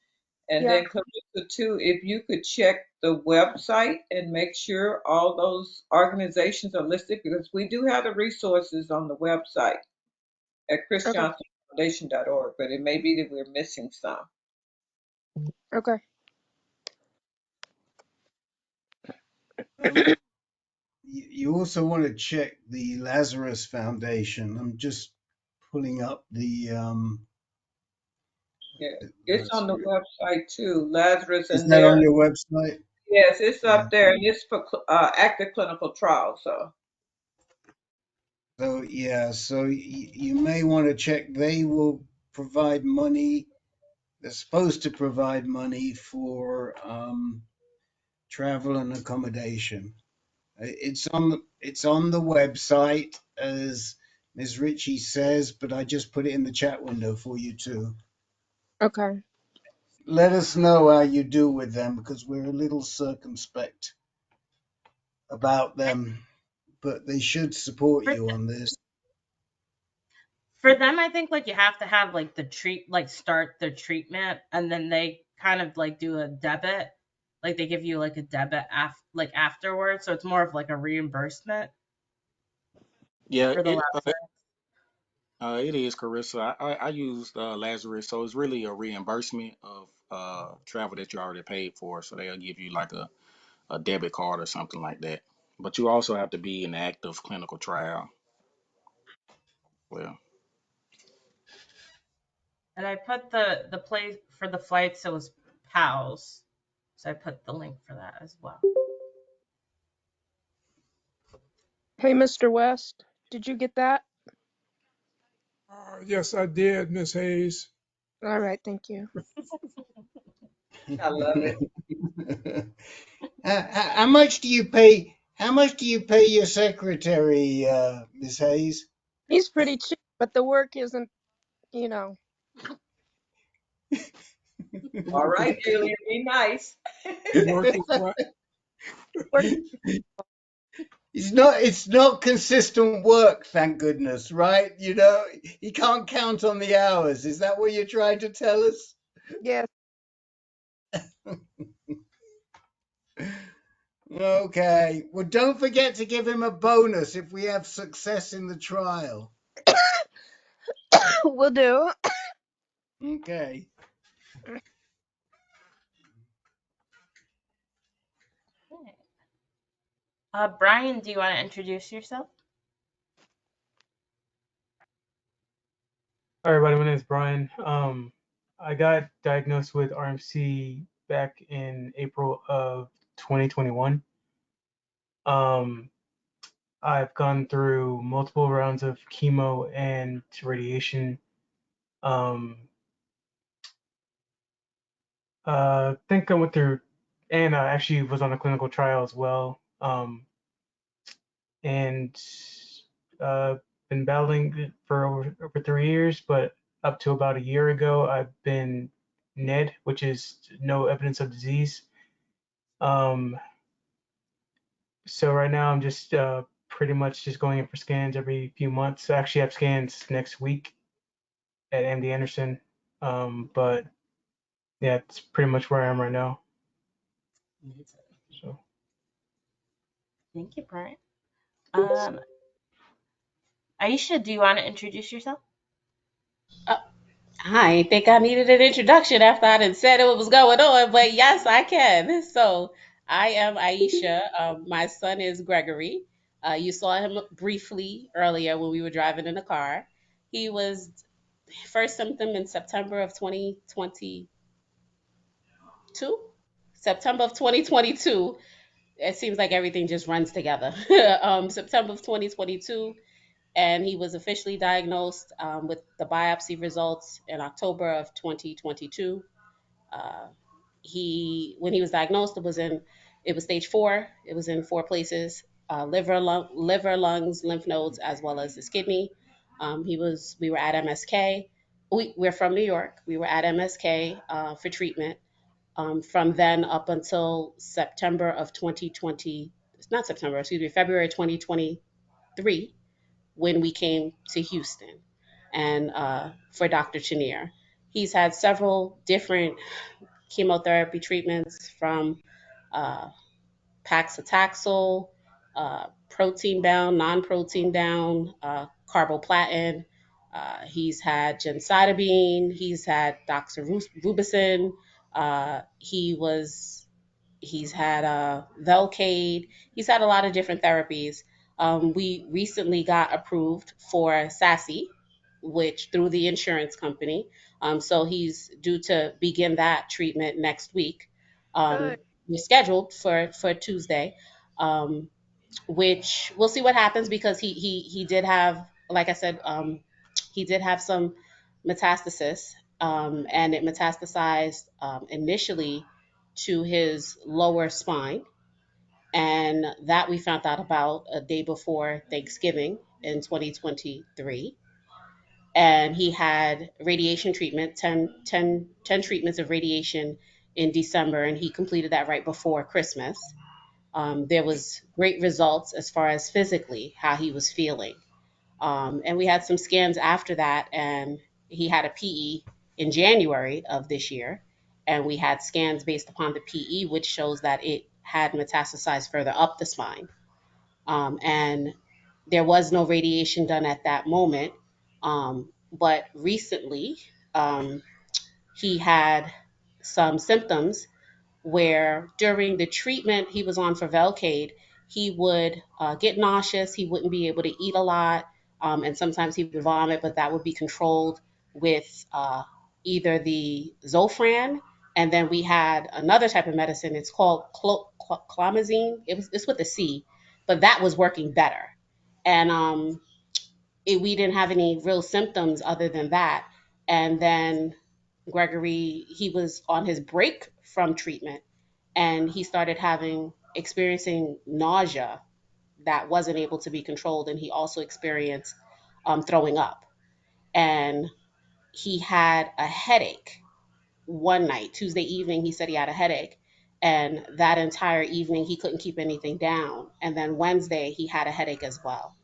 Speaker 4: And
Speaker 9: Yeah.
Speaker 4: then Clarissa too, if you could check the website and make sure all those organizations are listed because we do have the resources on the website at
Speaker 9: Okay.
Speaker 4: chrisjohnsonfoundation.org, but it may be that we're missing some.
Speaker 9: Okay.
Speaker 17: Um, you also want to check the Lazarus Foundation. I'm just pulling up
Speaker 4: Yeah, it's on the
Speaker 17: Lazarus.
Speaker 4: website too, Lazarus,
Speaker 17: Is
Speaker 4: and
Speaker 17: that
Speaker 4: there,
Speaker 17: on your website?
Speaker 4: yes, it's
Speaker 17: Yeah.
Speaker 4: up there, and it's for active clinical trials. So,
Speaker 17: So you may want to check. They will provide money they're supposed to provide money for travel and accommodation. It's on the website as Ms. Ritchie says, but I just put it in the chat window for you too.
Speaker 9: Okay.
Speaker 17: Let us know how you do with them because we're a little circumspect about them, but they should support
Speaker 2: For
Speaker 17: you on this.
Speaker 2: for them, I think like you have to have like start the treatment, and then they kind of like do a debit, like they give you like a debit afterwards, so it's more of like a reimbursement
Speaker 18: Yeah,
Speaker 2: for the Lazarus.
Speaker 18: it is, Carissa. I used Lazarus, so it's really a reimbursement of travel that you already paid for. So they'll give you like a debit card or something like that. But you also have to be in active clinical trial. Well,
Speaker 2: And I put the place for the flight, so it was PALS, so I put the link for that as well.
Speaker 9: Hey, Mr. West, did you get that?
Speaker 14: Yes, I did, Miss Hayes.
Speaker 9: All right, thank you.
Speaker 4: I love it.
Speaker 17: How much do you pay? How much do you pay your secretary, Miss Hayes?
Speaker 9: He's pretty cheap, but the work isn't, you know.
Speaker 4: All right, Julia, be nice.
Speaker 14: The work is what?
Speaker 9: Work.
Speaker 17: It's not consistent work, thank goodness, right? You can't count on the hours. Is that what you're trying to tell us?
Speaker 9: Yes.
Speaker 17: Okay. Well, don't forget to give him a bonus if we have success in the trial.
Speaker 9: Will do.
Speaker 17: Okay.
Speaker 2: Brian, do you want to introduce yourself?
Speaker 19: Hi, everybody. My name is Brian. I got diagnosed with RMC back in April of 2021. I've gone through multiple rounds of chemo and radiation. I think I went through, and I actually was on a clinical trial as well. And uh, been battling it for over 3 years, but up to about a year ago, I've been NED, which is no evidence of disease. So right now I'm just pretty much just going in for scans every few months. I actually have scans next week at MD Anderson. But yeah, it's pretty much where I am right now. So
Speaker 2: Thank you, Brian. Aisha, do you want to introduce yourself?
Speaker 12: I ain't think I needed an introduction after I done said what was going on, but yes, I can. So I am Aisha. My son is Gregory. You saw him briefly earlier when we were driving in the car. He was first symptom in September of 2022. September of 2022. It seems like everything just runs together. September of 2022, and he was officially diagnosed with the biopsy results in October of 2022. Uh, when he was diagnosed, it was stage 4. It was in 4 places: liver, lungs, lymph nodes, as well as his kidney. We were at MSK. We're from New York. We were at MSK for treatment. From then up until September of 2020, not September, excuse me, February 2023, when we came to Houston and for Dr. Chenier. He's had several different chemotherapy treatments from uh, paclitaxel, protein bound, non protein bound, carboplatin. He's had gemcitabine. He's had doxorubicin. He's had Velcade. He's had a lot of different therapies. We recently got approved for SASI, which through the insurance company. So he's due to begin that treatment next week.
Speaker 9: Good.
Speaker 12: We're scheduled for Tuesday, um, which we'll see what happens because he did have, like I said, he did have some metastasis and it metastasized initially to his lower spine. And that we found out about a day before Thanksgiving in 2023. And he had radiation treatment, 10 treatments of radiation in December, and he completed that right before Christmas. There was great results as far as physically how he was feeling. And we had some scans after that, and he had a PE in January of this year. And we had scans based upon the PE, which shows that it had metastasized further up the spine. And there was no radiation done at that moment. But recently, um, he had some symptoms where during the treatment he was on for Velcade, he would get nauseous, he wouldn't be able to eat a lot, and sometimes he would vomit, but that would be controlled with either the Zofran, and then we had another type of medicine. It's called clomazine. It's with a C, but that was working better. And we didn't have any real symptoms other than that. And then Gregory, he was on his break from treatment and he started experiencing nausea that wasn't able to be controlled. And he also experienced throwing up. And he had a headache one night, Tuesday evening. He said he had a headache. And that entire evening, he couldn't keep anything down. And then Wednesday, he had a headache as well.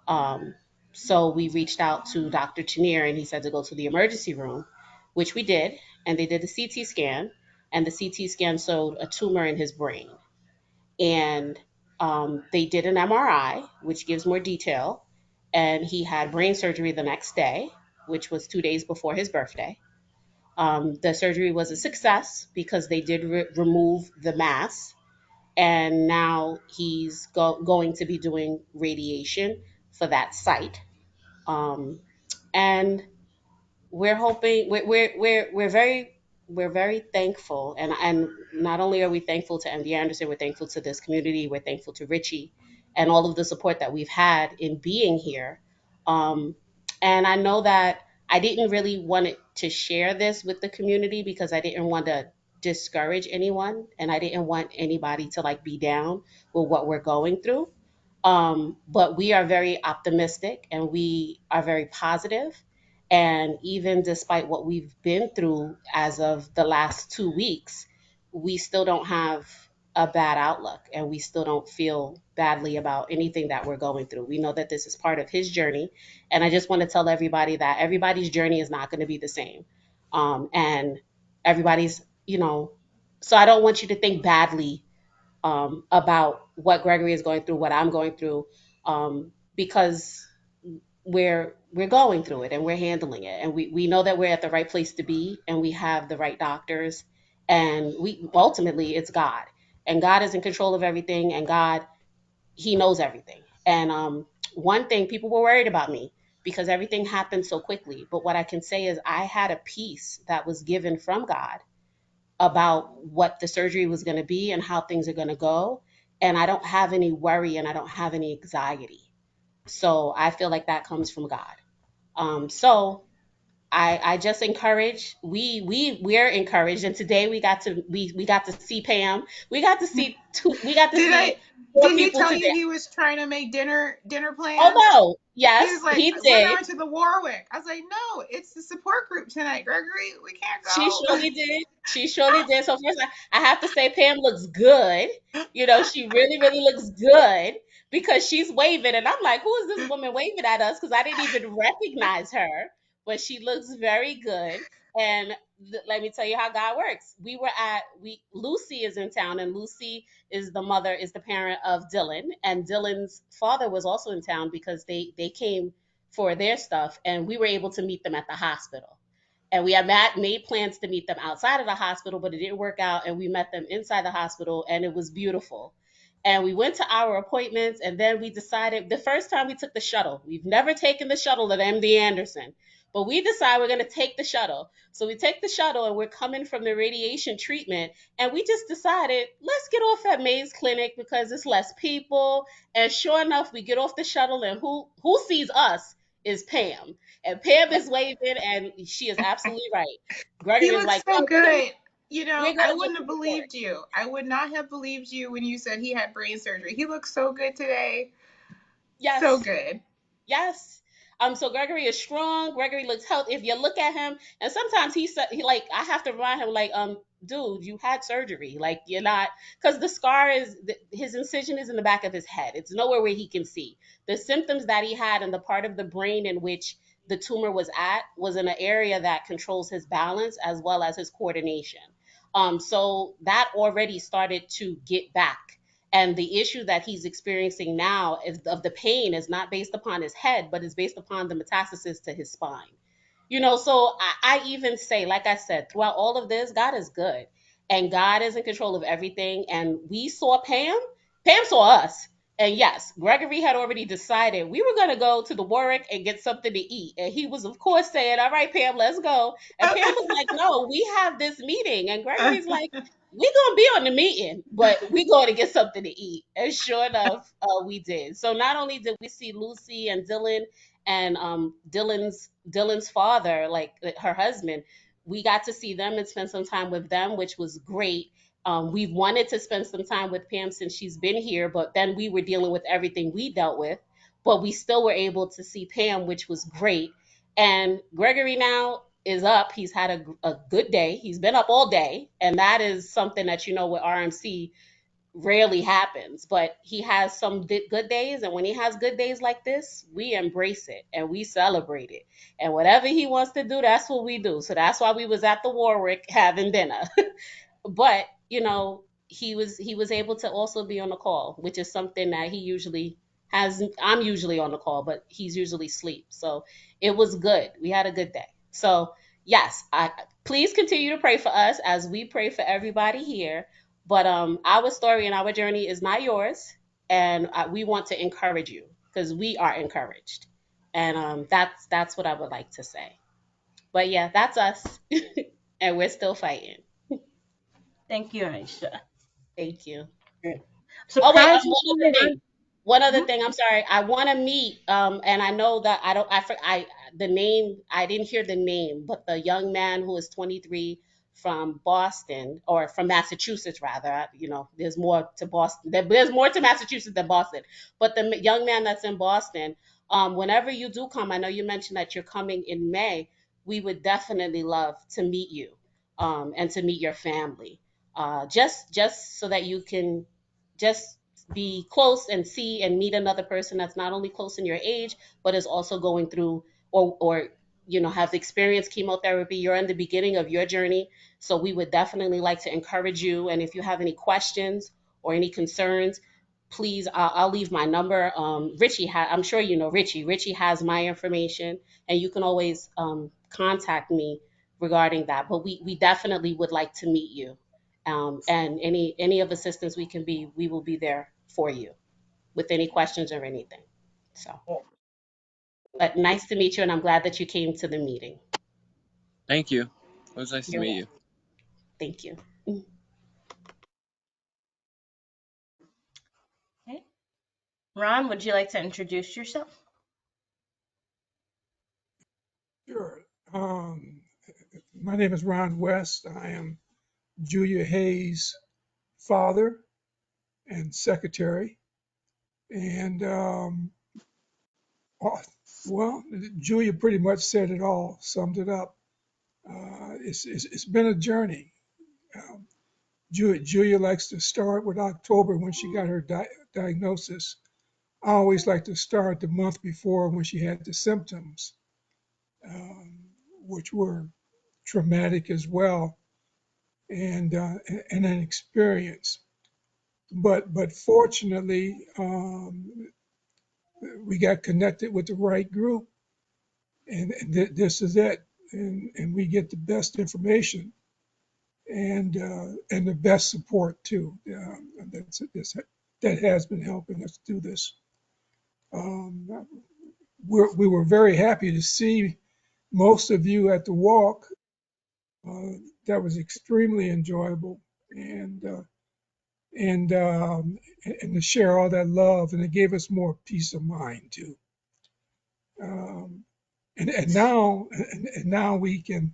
Speaker 12: Um, so we reached out to Dr. Chenier and he said to go to the emergency room, which we did. And they did the CT scan, and the CT scan showed a tumor in his brain. And they did an MRI, which gives more detail. And he had brain surgery the next day, which was 2 days before his birthday. The surgery was a success because they did remove the mass, and now he's going to be doing radiation for that site. Um, and we're hoping we're very thankful, and not only are we thankful to MD Anderson, we're thankful to this community, we're thankful to Richie and all of the support that we've had in being here. um, and I know that I didn't really want it to share this with the community because I didn't want to discourage anyone, and I didn't want anybody to like be down with what we're going through. But we are very optimistic and we are very positive. And even despite what we've been through as of the last 2 weeks, we still don't have a bad outlook and we still don't feel badly about anything that we're going through. We know that this is part of his journey. And I just want to tell everybody that everybody's journey is not going to be the same. And everybody's, so I don't want you to think badly about what Gregory is going through, what I'm going through, because we're going through it and we're handling it, and we know that we're at the right place to be, and we have the right doctors, and we ultimately it's God, and God is in control of everything, and God, He knows everything. And one thing, people were worried about me because everything happened so quickly, but what I can say is I had a peace that was given from God about what the surgery was going to be and how things are going to go. And I don't have any worry and I don't have any anxiety. So I feel like that comes from God. So I just encourage, we're encouraged. And today we got to see Pam. We got to see four
Speaker 15: Did he
Speaker 12: people
Speaker 15: tell you
Speaker 12: today.
Speaker 15: he was trying to make dinner
Speaker 12: Oh
Speaker 15: plans?
Speaker 12: no,
Speaker 15: He
Speaker 12: yes,
Speaker 15: was like,
Speaker 12: he
Speaker 15: we're
Speaker 12: did.
Speaker 15: going to the Warwick. I was like, no, it's the support group tonight, Gregory. We can't
Speaker 12: She
Speaker 15: go.
Speaker 12: surely did. She surely did. So first, I have to say Pam looks good. She really, really looks good because she's waving, and I'm like, who is this woman waving at us? Because I didn't even recognize her, but she looks very good. And let me tell you how God works. Lucy is in town, and Lucy is the parent of Dylan, and Dylan's father was also in town because they came for their stuff, and we were able to meet them at the hospital. And we had made plans to meet them outside of the hospital, but it didn't work out. And we met them inside the hospital, and it was beautiful. And we went to our appointments, and then we decided the first time we took the shuttle. We've never taken the shuttle at MD Anderson, but we decided we're going to take the shuttle. So we take the shuttle, and we're coming from the radiation treatment, and we just decided let's get off at Mays Clinic because it's less people. And sure enough, we get off the shuttle, and who sees us? is Pam. And Pam is waving, and she is absolutely right.
Speaker 15: He
Speaker 12: Gregory is
Speaker 15: looks
Speaker 12: like,
Speaker 15: so good.
Speaker 12: we're
Speaker 15: I
Speaker 12: gonna get
Speaker 15: wouldn't
Speaker 12: the
Speaker 15: have
Speaker 12: report.
Speaker 15: believed you. I would not have believed you when you said he had brain surgery. He looks so good today. So
Speaker 12: Yes.
Speaker 15: good.
Speaker 12: Yes. So Gregory is strong. Gregory looks healthy. If you look at him, and sometimes he said he like I have to remind him like, dude, you had surgery. Like you're not because the scar is his incision is in the back of his head. It's nowhere where he can see. The symptoms that he had and the part of the brain in which the tumor was at was in an area that controls his balance as well as his coordination. So that already started to get back, and the issue that he's experiencing now is of the pain is not based upon his head, but is based upon the metastasis to his spine. So I even say, like I said, throughout all of this, God is good and God is in control of everything. And we saw Pam, Pam saw us. And yes, Gregory had already decided we were going to go to the Warwick and get something to eat. And he was, of course, saying, all right, Pam, let's go. And Pam was like, no, we have this meeting. And Gregory's like, we gonna be on the meeting, but we going to get something to eat. And sure enough, we did. So not only did we see Lucy and Dylan and Dylan's father, like her husband, we got to see them and spend some time with them, which was great. We've wanted to spend some time with Pam since she's been here, but then we were dealing with everything we dealt with. But we still were able to see Pam, which was great. And Gregory now is up. He's had a good day. He's been up all day. And that is something that, with RMC rarely happens. But he has some good days. And when he has good days like this, we embrace it and we celebrate it. And whatever he wants to do, that's what we do. So that's why we was at the Warwick having dinner. But he was able to also be on the call, which is something that he usually has. I'm usually on the call, but he's usually asleep. So it was good. We had a good day. So yes, I please continue to pray for us as we pray for everybody here. But our story and our journey is not yours, and we want to encourage you because we are encouraged, and that's what I would like to say. But yeah, that's us, and we're still fighting.
Speaker 2: Thank you, Aisha.
Speaker 12: Thank you. Oh wait,
Speaker 2: Surprised you
Speaker 12: one other
Speaker 2: coming
Speaker 12: thing.
Speaker 2: on.
Speaker 12: One other
Speaker 2: Mhm.
Speaker 12: thing. I'm sorry. I want to meet. And I know that I don't. I the name. I didn't hear the name, but the young man who is 23 from Boston or from Massachusetts, rather. There's more to Boston. There's more to Massachusetts than Boston. But the young man that's in Boston. Whenever you do come, I know you mentioned that you're coming in May. We would definitely love to meet you, and to meet your family. Just so that you can just be close and see and meet another person that's not only close in your age but is also going through or have experienced chemotherapy. You're in the beginning of your journey, so we would definitely like to encourage you. And if you have any questions or any concerns, please, I'll leave my number. I'm sure you know Richie has my information, and you can always contact me regarding that. But we definitely would like to meet you, and any of assistance we will be there for you with any questions or anything. So, but nice to meet you, and I'm glad that you came to the meeting.
Speaker 8: Thank you. It was nice to
Speaker 12: You're
Speaker 8: meet
Speaker 12: welcome.
Speaker 8: you.
Speaker 12: Thank you.
Speaker 2: Okay. Ron, would you like to introduce yourself?
Speaker 14: Sure. My name is Ron West. I am Julia Hayes' father and secretary. And oh, well, Julia pretty much said it all, summed it up. It's been a journey. Um, Julia likes to start with October when she got her diagnosis. I always like to start the month before when she had the symptoms, um, which were traumatic as well, and an experience. But fortunately, we got connected with the right group, and this is it, and we get the best information and the best support too. That has been helping us do this. Um, we were very happy to see most of you at the walk. Uh, that was extremely enjoyable, and and to share all that love, and it gave us more peace of mind too. Um, and now we can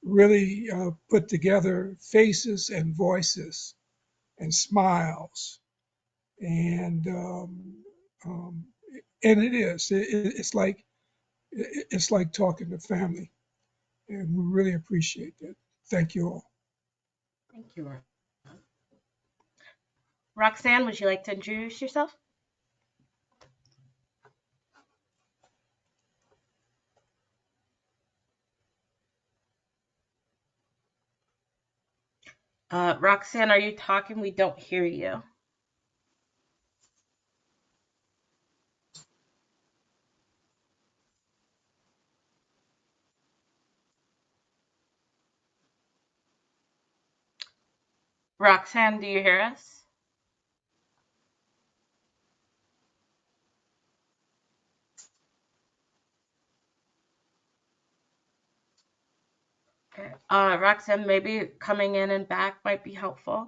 Speaker 14: really put together faces and voices and smiles and um, and it's like talking to family, and we really appreciate that. Thank you all.
Speaker 2: Thank you, Ron. Roxanne, would you like to introduce yourself? Roxanne, are you talking? We don't hear you. Roxanne, do you hear us? Okay. Roxanne, maybe coming in and back might be helpful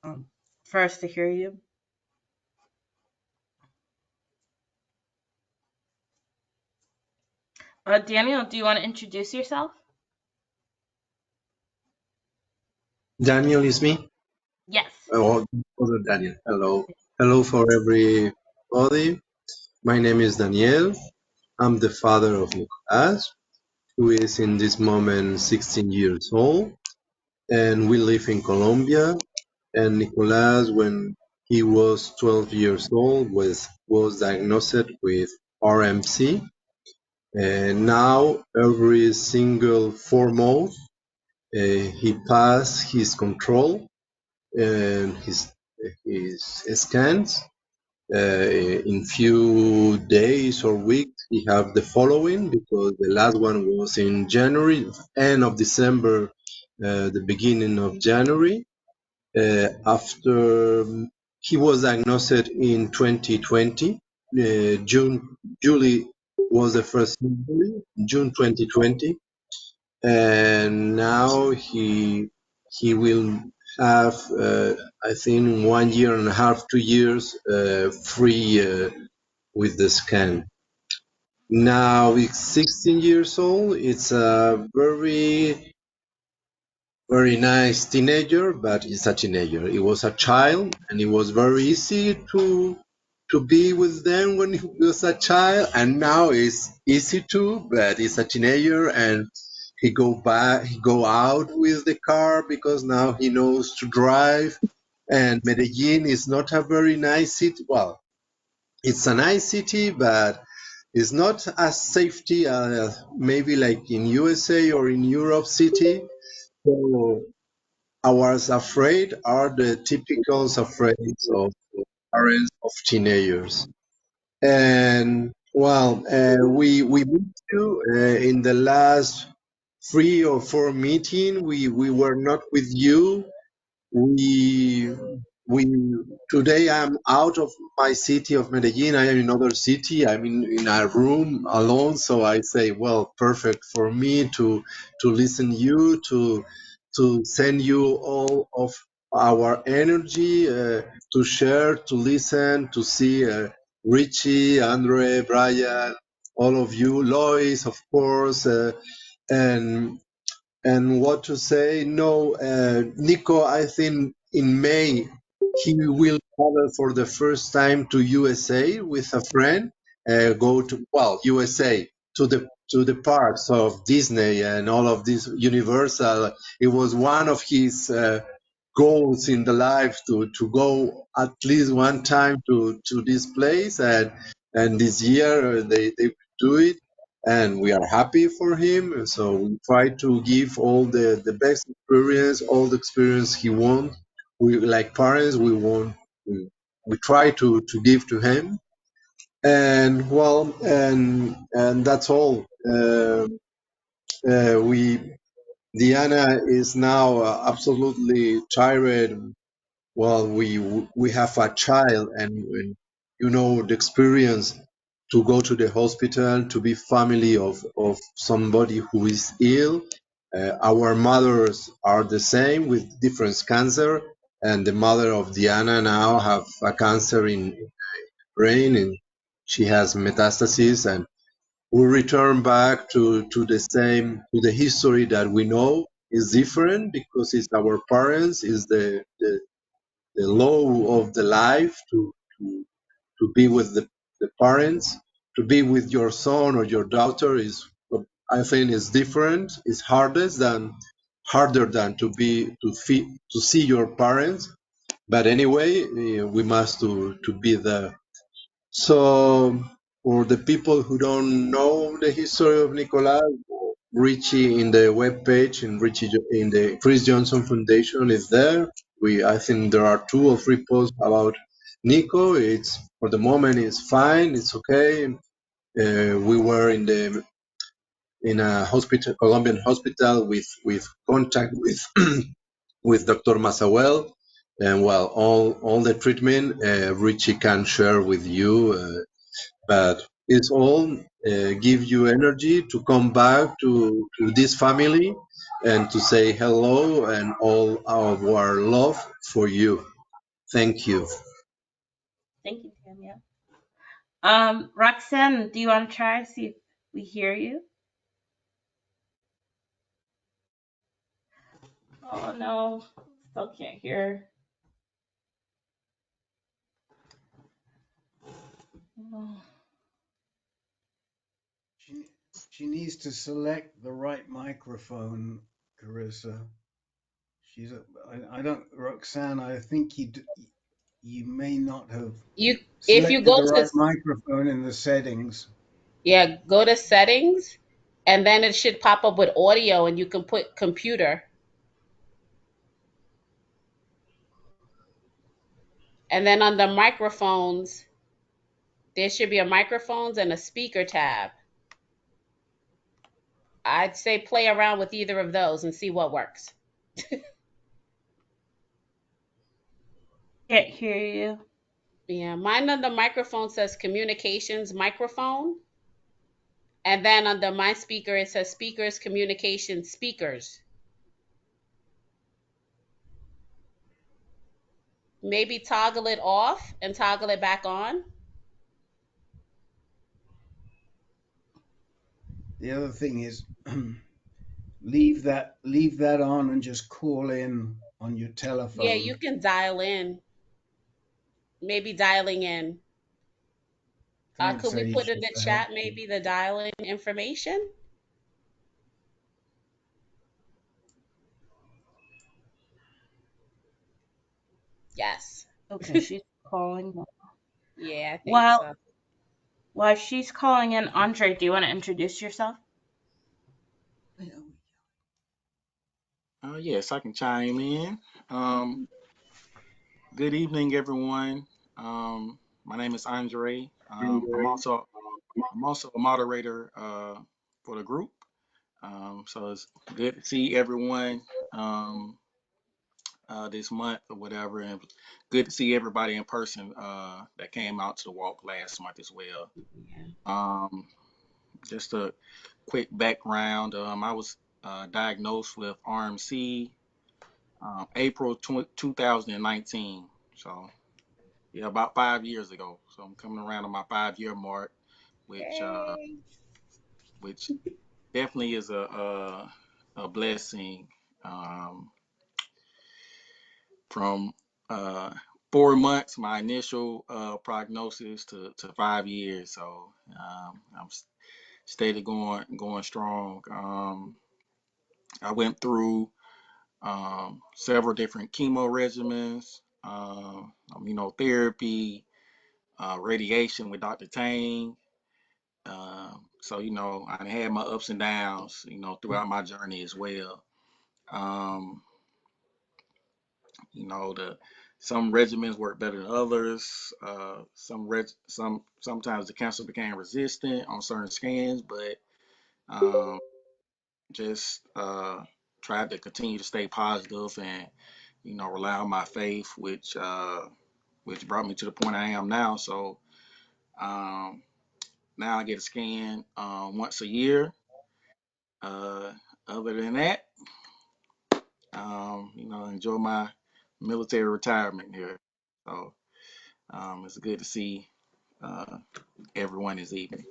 Speaker 2: um, for us to hear you. Daniel, do you want to introduce yourself?
Speaker 20: Daniel is me.
Speaker 2: Yes.
Speaker 20: Oh, other Daniel. Hello. Hello for everybody. My name is Daniel. I'm the father of Nicolas, who is in this moment 16 years old. And we live in Colombia. And Nicolas, when he was 12 years old, was diagnosed with RMC. And now, every single 4 months, he passed his control and his scans. In few days or weeks, he have the following because the last one was in January, end of December, the beginning of January. After he was diagnosed in 2020, July was the first surgery, June 2020, and now he will have I think 1 year and a half, 2 years free with the scan. Now he's 16 years old. It's a very nice teenager, but he's a teenager. He was a child, and it was very easy to be with them when he was a child, and now it's easy too, but he's a teenager, and he go out with the car because now he knows to drive. And Medellin is not a very nice city. Well, it's a nice city, but it's not as safety maybe like in USA or in Europe city. So I was afraid are the typical afraid of parents of teenagers. And well, we moved to in the last 3 or 4 meeting. We were not with you. We we today I'm out of my city of Medellin. I am in another city. I'm in a room alone. So I say, well, perfect for me to listen you to send you all of our energy to share, to listen, to see Richie, Andre, Brian, all of you, Lois, of course, and what to say? No, Nico, I think in May he will travel for the first time to USA with a friend. Go to USA to the parks of Disney and all of this Universal. It was one of his goals in the life to go at least one time to this place, and this year they do it, and we are happy for him. And so we try to give all the best experience, all the experience he wants. We like parents, we try to give to him, and well, and that's all. We Diana is now absolutely tired. Well, we have a child, and you know the experience to go to the hospital to be family of somebody who is ill. Our mothers are the same with different cancer, and the mother of Diana now have a cancer in brain, and she has metastases, we return back to the history that we know is different because it's our parents, is the law of the life to be with the parents, to be with your son or your daughter is, I think, is different. It's harder than to see your parents. But anyway, we must to be there. So for the people who don't know the history of Nicolas, Richie in the webpage and Richie in the Chris Johnson Foundation is there. I think there are 2 or 3 posts about Nico. It's for the moment it's fine. It's okay. We were in a hospital, Colombian hospital, with contact with with Dr. Masawel, and well, all the treatment Richie can share with you. But it's all give you energy to come back to this family and to say hello and all our love for you. Thank you.
Speaker 2: Thank you, Tanya. Roxanne, do you want to try? See if we hear you. Oh no, still can't hear. Oh.
Speaker 17: She needs to select the right microphone, Carissa. I don't, Roxanne, I think you may not have
Speaker 12: You, if you
Speaker 17: selected
Speaker 12: go
Speaker 17: the
Speaker 12: to,
Speaker 17: right microphone in the settings.
Speaker 12: yeah, go to settings, and then it should pop up with audio, and you can put computer, and then on the microphones, there should be a microphones and a speaker tab. I'd say play around with either of those and see what works.
Speaker 2: Can't hear you.
Speaker 12: Yeah, mine on the microphone says communications microphone, and then under my speaker it says speakers communication speakers. Maybe toggle it off and toggle it back on.
Speaker 17: The other thing is leave that on and just call in on your
Speaker 12: Yeah, you
Speaker 17: telephone.
Speaker 12: can dial in. Maybe dialing in.
Speaker 17: Thanks,
Speaker 12: Could we put
Speaker 17: Aisha,
Speaker 12: in the
Speaker 17: for
Speaker 12: chat
Speaker 17: helping.
Speaker 12: maybe the dial-in information? Yes.
Speaker 2: Okay, she's calling.
Speaker 12: Yeah, I think
Speaker 2: Well,
Speaker 12: so.
Speaker 2: while she's calling in, Andre, do you want to introduce yourself?
Speaker 18: Yes, I can chime in. Um, Good evening, everyone. My name is Andre. I'm also a moderator for the group. So it's good to see everyone this month or whatever, and good to see everybody in person that came out to the walk last month as well.
Speaker 12: Yeah.
Speaker 18: Um, just a quick background. I was diagnosed with RMC April 2019. So yeah, about 5 years ago. So I'm coming around on my 5 year mark, which
Speaker 12: Yay.
Speaker 18: which definitely is a blessing. Um, from 4 months, my initial prognosis to 5 years. So I'm steady going strong. I went through several different chemo regimens, therapy, radiation with Dr. Tang. So I had my ups and downs, throughout my journey as well. Um, the some regimens work better than others. Sometimes the cancer became resistant on certain scans, but um, just tried to continue to stay positive and rely on my faith, which brought me to the point I am now. So um, now I get a scan once a year. Uh, Other than that, enjoy my military retirement here. So it's good to see uh, everyone this evening.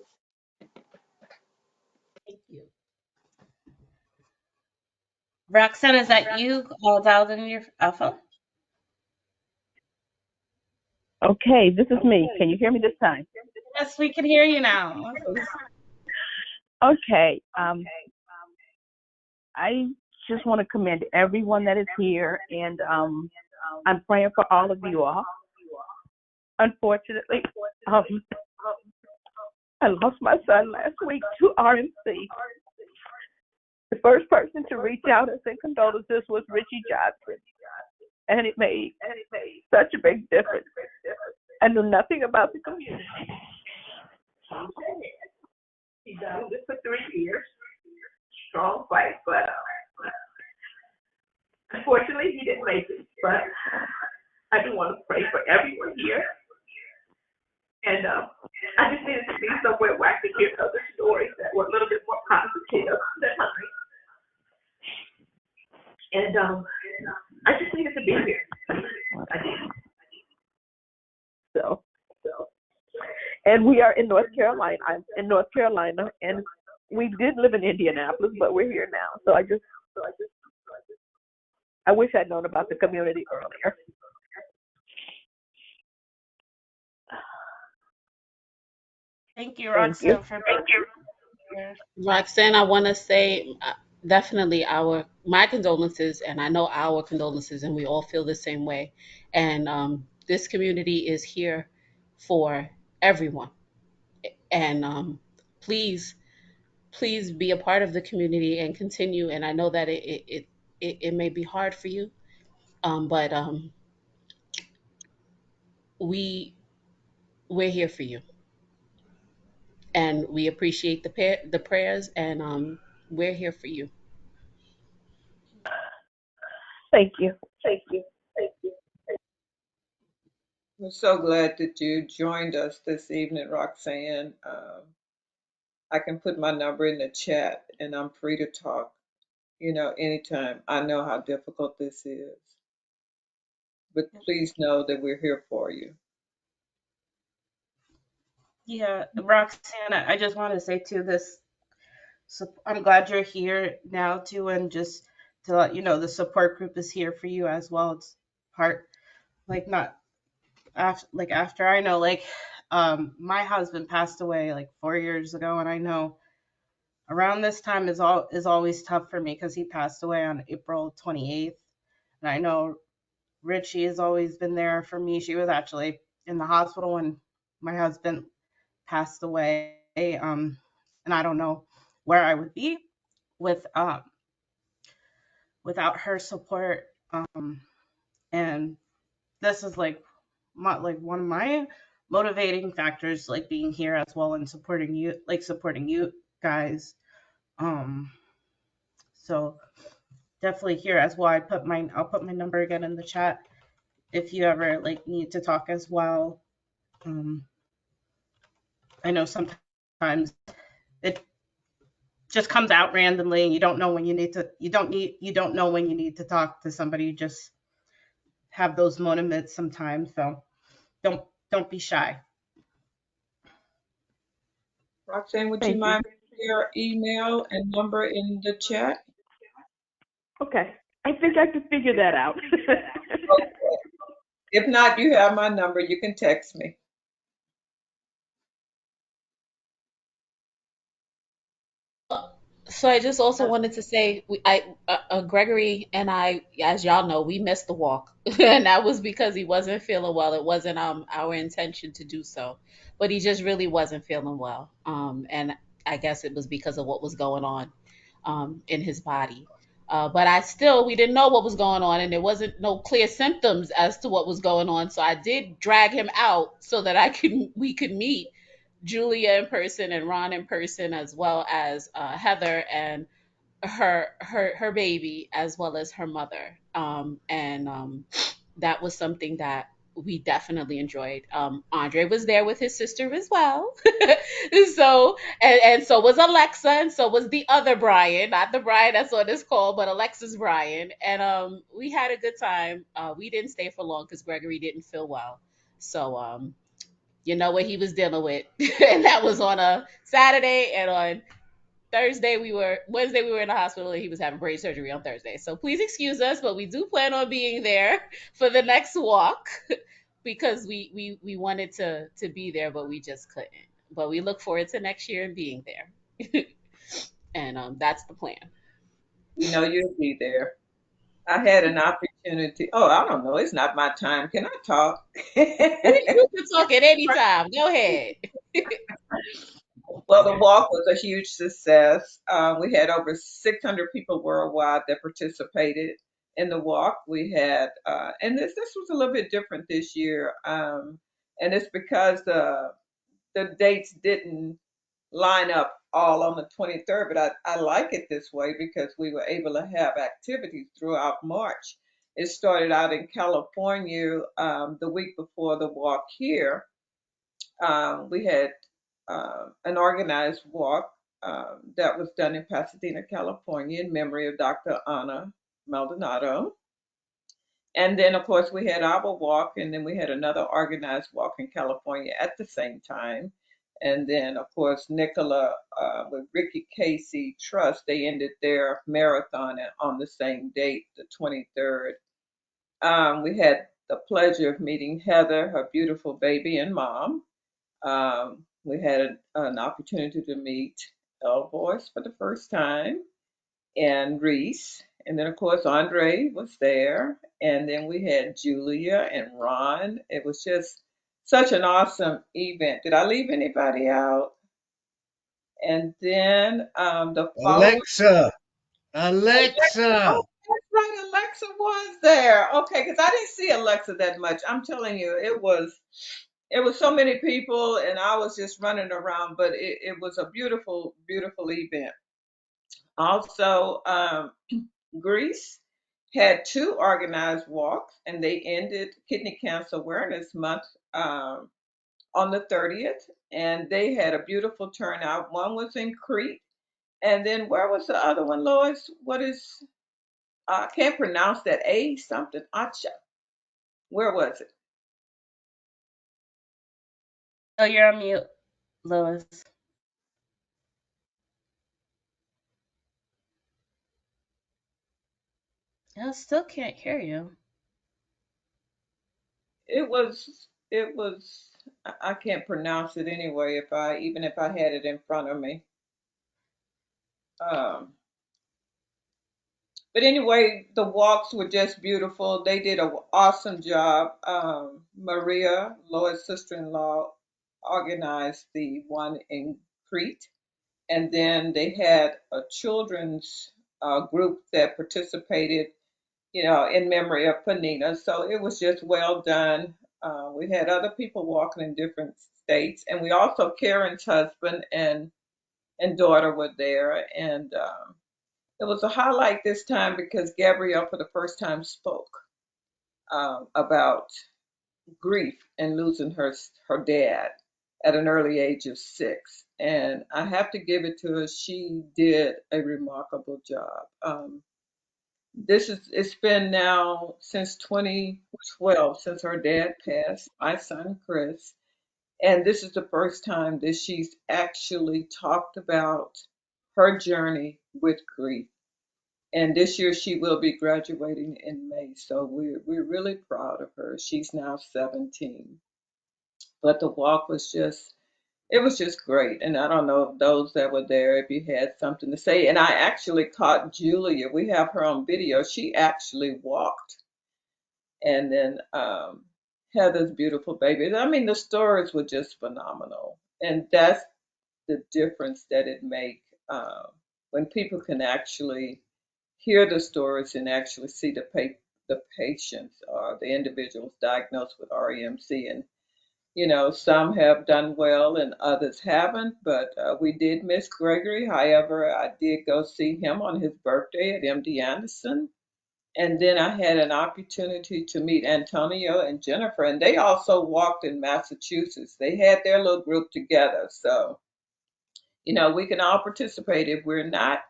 Speaker 2: Roxanne, is that you dialed in your phone?
Speaker 21: Okay, this is me. Can you hear me this time?
Speaker 2: Yes, we can hear you now.
Speaker 21: Okay. I just want to commend everyone that is here, and I'm praying for all of you all. Unfortunately, I lost my son last week to RMC. The first person to reach out and send condolences was Richie Johnson, and it made such a big difference. I knew nothing about the community. He done this for 3 years, strong fight, but unfortunately he didn't make it. But I do want to pray for everyone here, and I just needed to be somewhere where I could hear other stories that were a little bit more positive than mine. And I just needed to be here. I did. So, and we are in North Carolina. I'm in North Carolina, and we did live in Indianapolis, but we're here now. So I wish I'd known about the community earlier.
Speaker 2: Thank you, Roxanne, for being here.
Speaker 12: Roxanne, I want to say definitely my condolences, and I know our condolences, and we all feel the same way. And this community is here for everyone. And please, please be a part of the community and continue. And I know that it may be hard for you, but we we're here for you, and we appreciate the prayers, and we're here for you.
Speaker 21: Thank you. Thank you. Thank you.
Speaker 4: We're so glad that you joined us this evening, Roxanne. I can put my number in the chat and I'm free to talk, anytime. I know how difficult this is, but please know that we're here for you.
Speaker 2: Yeah, Roxanne, I just want to say too this. I'm glad you're here now too, and just to let you know the support group is here for you as well. It's part like not after I know my husband passed away like 4 years ago, and I know around this time is always tough for me because he passed away on April 28th, and I know Richie has always been there for me. She was actually in the hospital when my husband passed away. And I don't know where I would be with without her support. And this is one of my motivating factors, like being here as well and supporting you guys. Um, so definitely here as well. I'll put my number again in the chat if you ever need to talk as well. Um, I know sometimes it just comes out randomly and you don't know when you don't know when you need to talk to somebody. You just have those moments sometimes. So don't don't be shy.
Speaker 4: Roxanne, would you
Speaker 21: Thank you.
Speaker 4: mind putting your email and number in the chat?
Speaker 21: Okay. I think I can figure that out.
Speaker 4: Okay. If not, you have my number. You can text me.
Speaker 12: So I just also wanted to say, Gregory and I, as y'all know, we missed the walk, and that was because he wasn't feeling well. It wasn't our intention to do so, but he just really wasn't feeling well. And I guess it was because of what was going on in his body. But we didn't know what was going on, and there wasn't no clear symptoms as to what was going on. So I did drag him out so that we could meet Julia in person and Ron in person, as well as Heather and her baby, as well as her mother. And that was something that we definitely enjoyed. Andre was there with his sister as well. So and so was Alexa, and so was the other Brian, not the Brian that's on this call, but Alexa's Brian. And we had a good time. We didn't stay for long because Gregory didn't feel well. So you know what he was dealing with. And that was on a Saturday, and on Wednesday we were in the hospital and he was having brain surgery on Thursday. So please excuse us, but we do plan on being there for the next walk because we wanted to be there, but we just couldn't. But we look forward to next year and being there. And that's the plan.
Speaker 4: We know you'll be there. I had an opportunity. Oh, I don't know. It's not my time. Can I talk?
Speaker 12: You can talk at any time. Go ahead.
Speaker 4: Well, the walk was a huge success. We had over 600 people worldwide that participated in the walk. We had, and this was a little bit different this year, and it's because the dates didn't line up all on the 23rd, but I like it this way because we were able to have activities throughout March. It started out in California the week before the walk here. We had an organized walk that was done in Pasadena, California, in memory of Dr. Anna Maldonado. And then, of course, we had our walk, and then we had another organized walk in California at the same time. And then, of course, Nicola with Ricky Casey Trust, they ended their marathon on the same date, the 23rd. We had the pleasure of meeting Heather, her beautiful baby and mom. We had an opportunity to meet El Voice for the first time and Reese. And then, of course, Andre was there. And then we had Julia and Ron. It was just such an awesome event. Did I leave anybody out? And then the following.
Speaker 17: Alexa,
Speaker 4: Oh,
Speaker 17: Alexa.
Speaker 4: that's right. Alexa was there. Okay, because I didn't see Alexa that much. I'm telling you, it was so many people, and I was just running around. But it was a beautiful, beautiful event. Also, Greece had two organized walks, and they ended Kidney Cancer Awareness Month on the 30th, and they had a beautiful turnout. One was in Crete, and then where was the other one, Lois? What is? I can't pronounce that. A something. Acha. Where was it?
Speaker 2: Oh, you're on mute, Lois. I still can't hear you.
Speaker 4: It was. It was. I can't pronounce it anyway. If I had it in front of me. Um, But anyway, the walks were just beautiful. They did an awesome job. Maria, Lois' sister-in-law, organized the one in Crete, and then they had a children's group that participated, in memory of Panina. So it was just well done. We had other people walking in different states, and we also Karen's husband and daughter were there, and it was a highlight this time because Gabrielle, for the first time, spoke about grief and losing her dad at an early age of 6. And I have to give it to her; she did a remarkable job. It's been now since 2012 since her dad passed, my son Chris, and this is the first time that she's actually talked about her journey with grief, and this year she will be graduating in May. So we're really proud of her. She's now 17. But the walk was just it was just great. And I don't know if those that were there, if you had something to say. And I actually caught Julia. We have her on video. She actually walked. And then Heather's beautiful baby. I mean, the stories were just phenomenal. And that's the difference that it makes when people can actually hear the stories and actually see the patients or the individuals diagnosed with REMC. And some have done well and others haven't. But we did miss Gregory. However, I did go see him on his birthday at MD Anderson. And then I had an opportunity to meet Antonio and Jennifer, and they also walked in Massachusetts. They had their little group together. So, we can all participate. If we're not,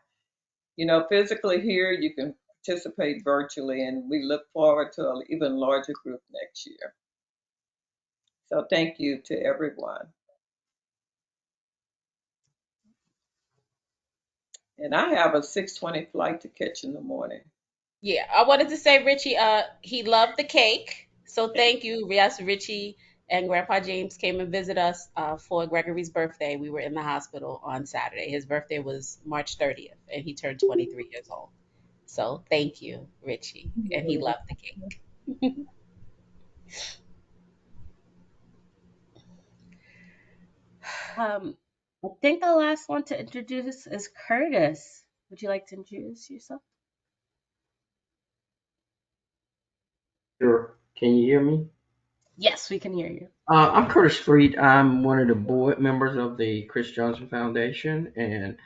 Speaker 4: physically here, you can participate virtually, and we look forward to an even larger group next year. So thank you to everyone. And I have a 6:20 flight to catch in the morning.
Speaker 12: Yeah, I wanted to say, Richie, he loved the cake. So thank you. Yes, Richie and Grandpa James came and visit us for Gregory's birthday. We were in the hospital on Saturday. His birthday was March 30th, and he turned 23 years old. So thank you, Richie. And he loved the cake.
Speaker 2: Um, I think the last one to introduce is Curtis. Would you like to introduce yourself?
Speaker 1: Sure. Can you hear me?
Speaker 2: Yes, we can hear you.
Speaker 1: I'm Curtis Freed. I'm one of the board members of the Chris Johnson Foundation, and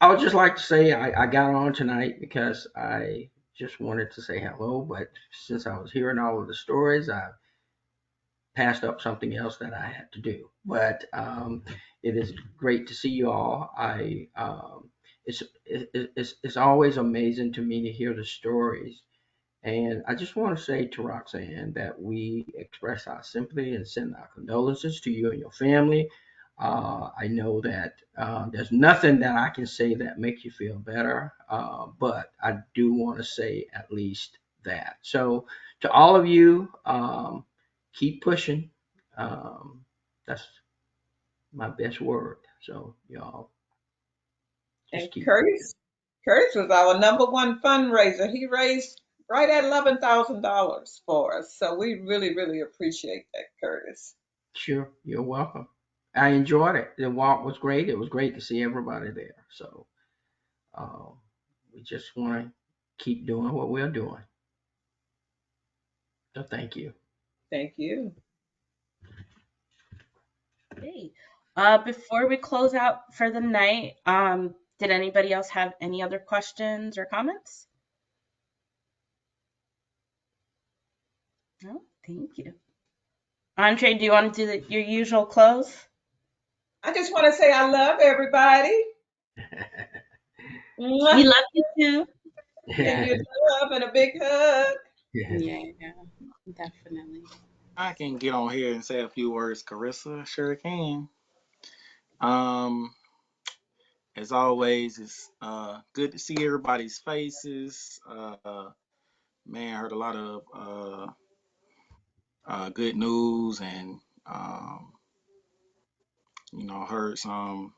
Speaker 1: I would just like to say I got on tonight because I just wanted to say hello. But since I was hearing all of the stories, I passed up something else that I had to do. But it is great to see you all. It's always amazing to me to hear the stories. And I just want to say to Roxanne that we express our sympathy and send our condolences to you and your family. I know that there's nothing that I can say that makes you feel better, but I do want to say at least that. So, to all of you, keep pushing. That's my best word. So, y'all
Speaker 4: And
Speaker 1: just keep pushing.
Speaker 4: Curtis was our number one fundraiser. He raised right at $11,000 for us. So we really, really appreciate that, Curtis.
Speaker 1: Sure, you're welcome. I enjoyed it. The walk was great. It was great to see everybody there. So um, we just want to keep doing what we're doing. So thank you.
Speaker 4: Thank you.
Speaker 2: Great. Before we close out for the night, did anybody else have any other questions or comments? No, thank you. Andre, do you want to do your usual close?
Speaker 4: I just want to say I love everybody.
Speaker 2: We
Speaker 4: Mwah.
Speaker 2: love you too.
Speaker 4: Send you love and a big hug.
Speaker 12: Yeah, definitely.
Speaker 18: I can get on here and say a few words, Carissa. Sure can. Um, as always, it's good to see everybody's faces. Man, I heard a lot of good news, and um, heard some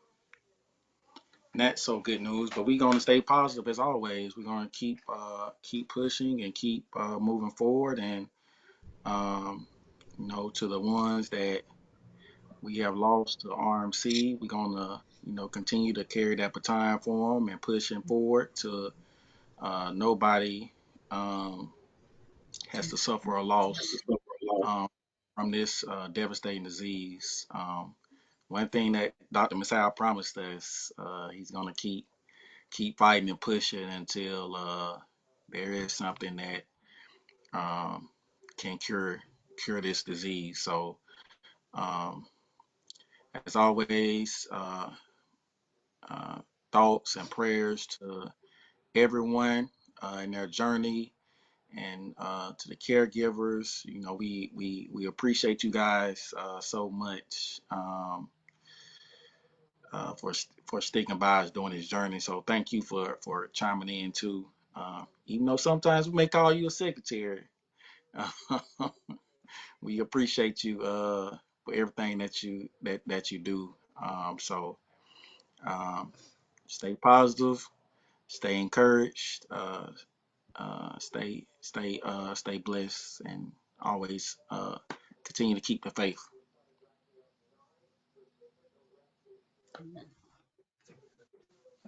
Speaker 18: not so good news. But we're gonna stay positive as always. We're gonna keep pushing and keep moving forward, and um, to the ones that we have lost to RMC, we're gonna continue to carry that baton for them and pushing forward to nobody um, has to suffer a loss um, from this devastating disease. One thing that Dr. Messiah promised us, he's gonna keep fighting and pushing until there is something that um, can cure this disease. So um, as always, uh, thoughts and prayers to everyone in their journey, and to the caregivers. We appreciate you guys so much for sticking by us during this journey. So thank you for chiming in too. Even though sometimes we may call you a secretary, we appreciate you for everything that you do. So um, stay positive, stay encouraged, stay blessed, and always continue to keep the faith.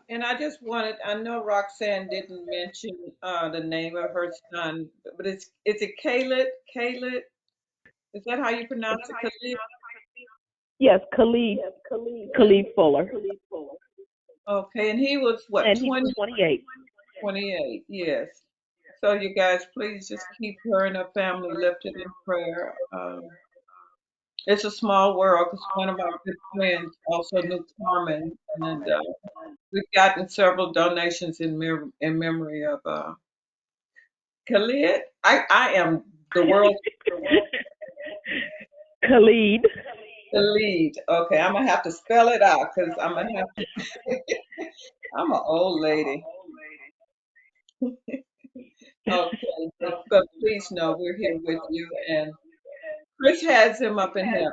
Speaker 4: And I just wanted, I know Roxanne didn't mention the name of her son, but is it Caleb? Caleb? Is that how you pronounce it? Khalid?
Speaker 21: Yes, Khalid. Khalid Fuller.
Speaker 4: Okay, and he was what,
Speaker 21: And he's
Speaker 4: 20,
Speaker 21: 28.
Speaker 4: 28? Yes. So you guys, please just keep her and her family lifted in prayer. It's a small world because one of our good friends also knew Carmen, and we've gotten several donations in memory of Khalid. I am the world.
Speaker 21: Khalid.
Speaker 4: The lead. Okay, I'm gonna have to spell it out because I'm gonna have to. I'm an old lady. Okay, but please know we're here with you, and Chris has him up in heaven.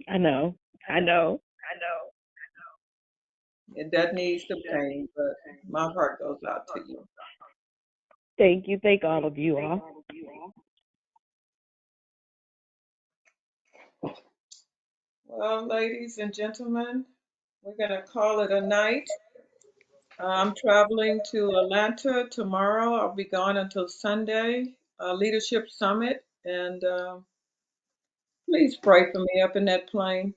Speaker 21: I know. I know.
Speaker 4: It doesn't ease the pain, but my heart goes out to you.
Speaker 21: Thank you. Thank all of you all.
Speaker 4: Well, ladies and gentlemen, we're gonna call it a night. I'm traveling to Atlanta tomorrow. I'll be gone until Sunday, Leadership Summit, and please pray for me up in that plane.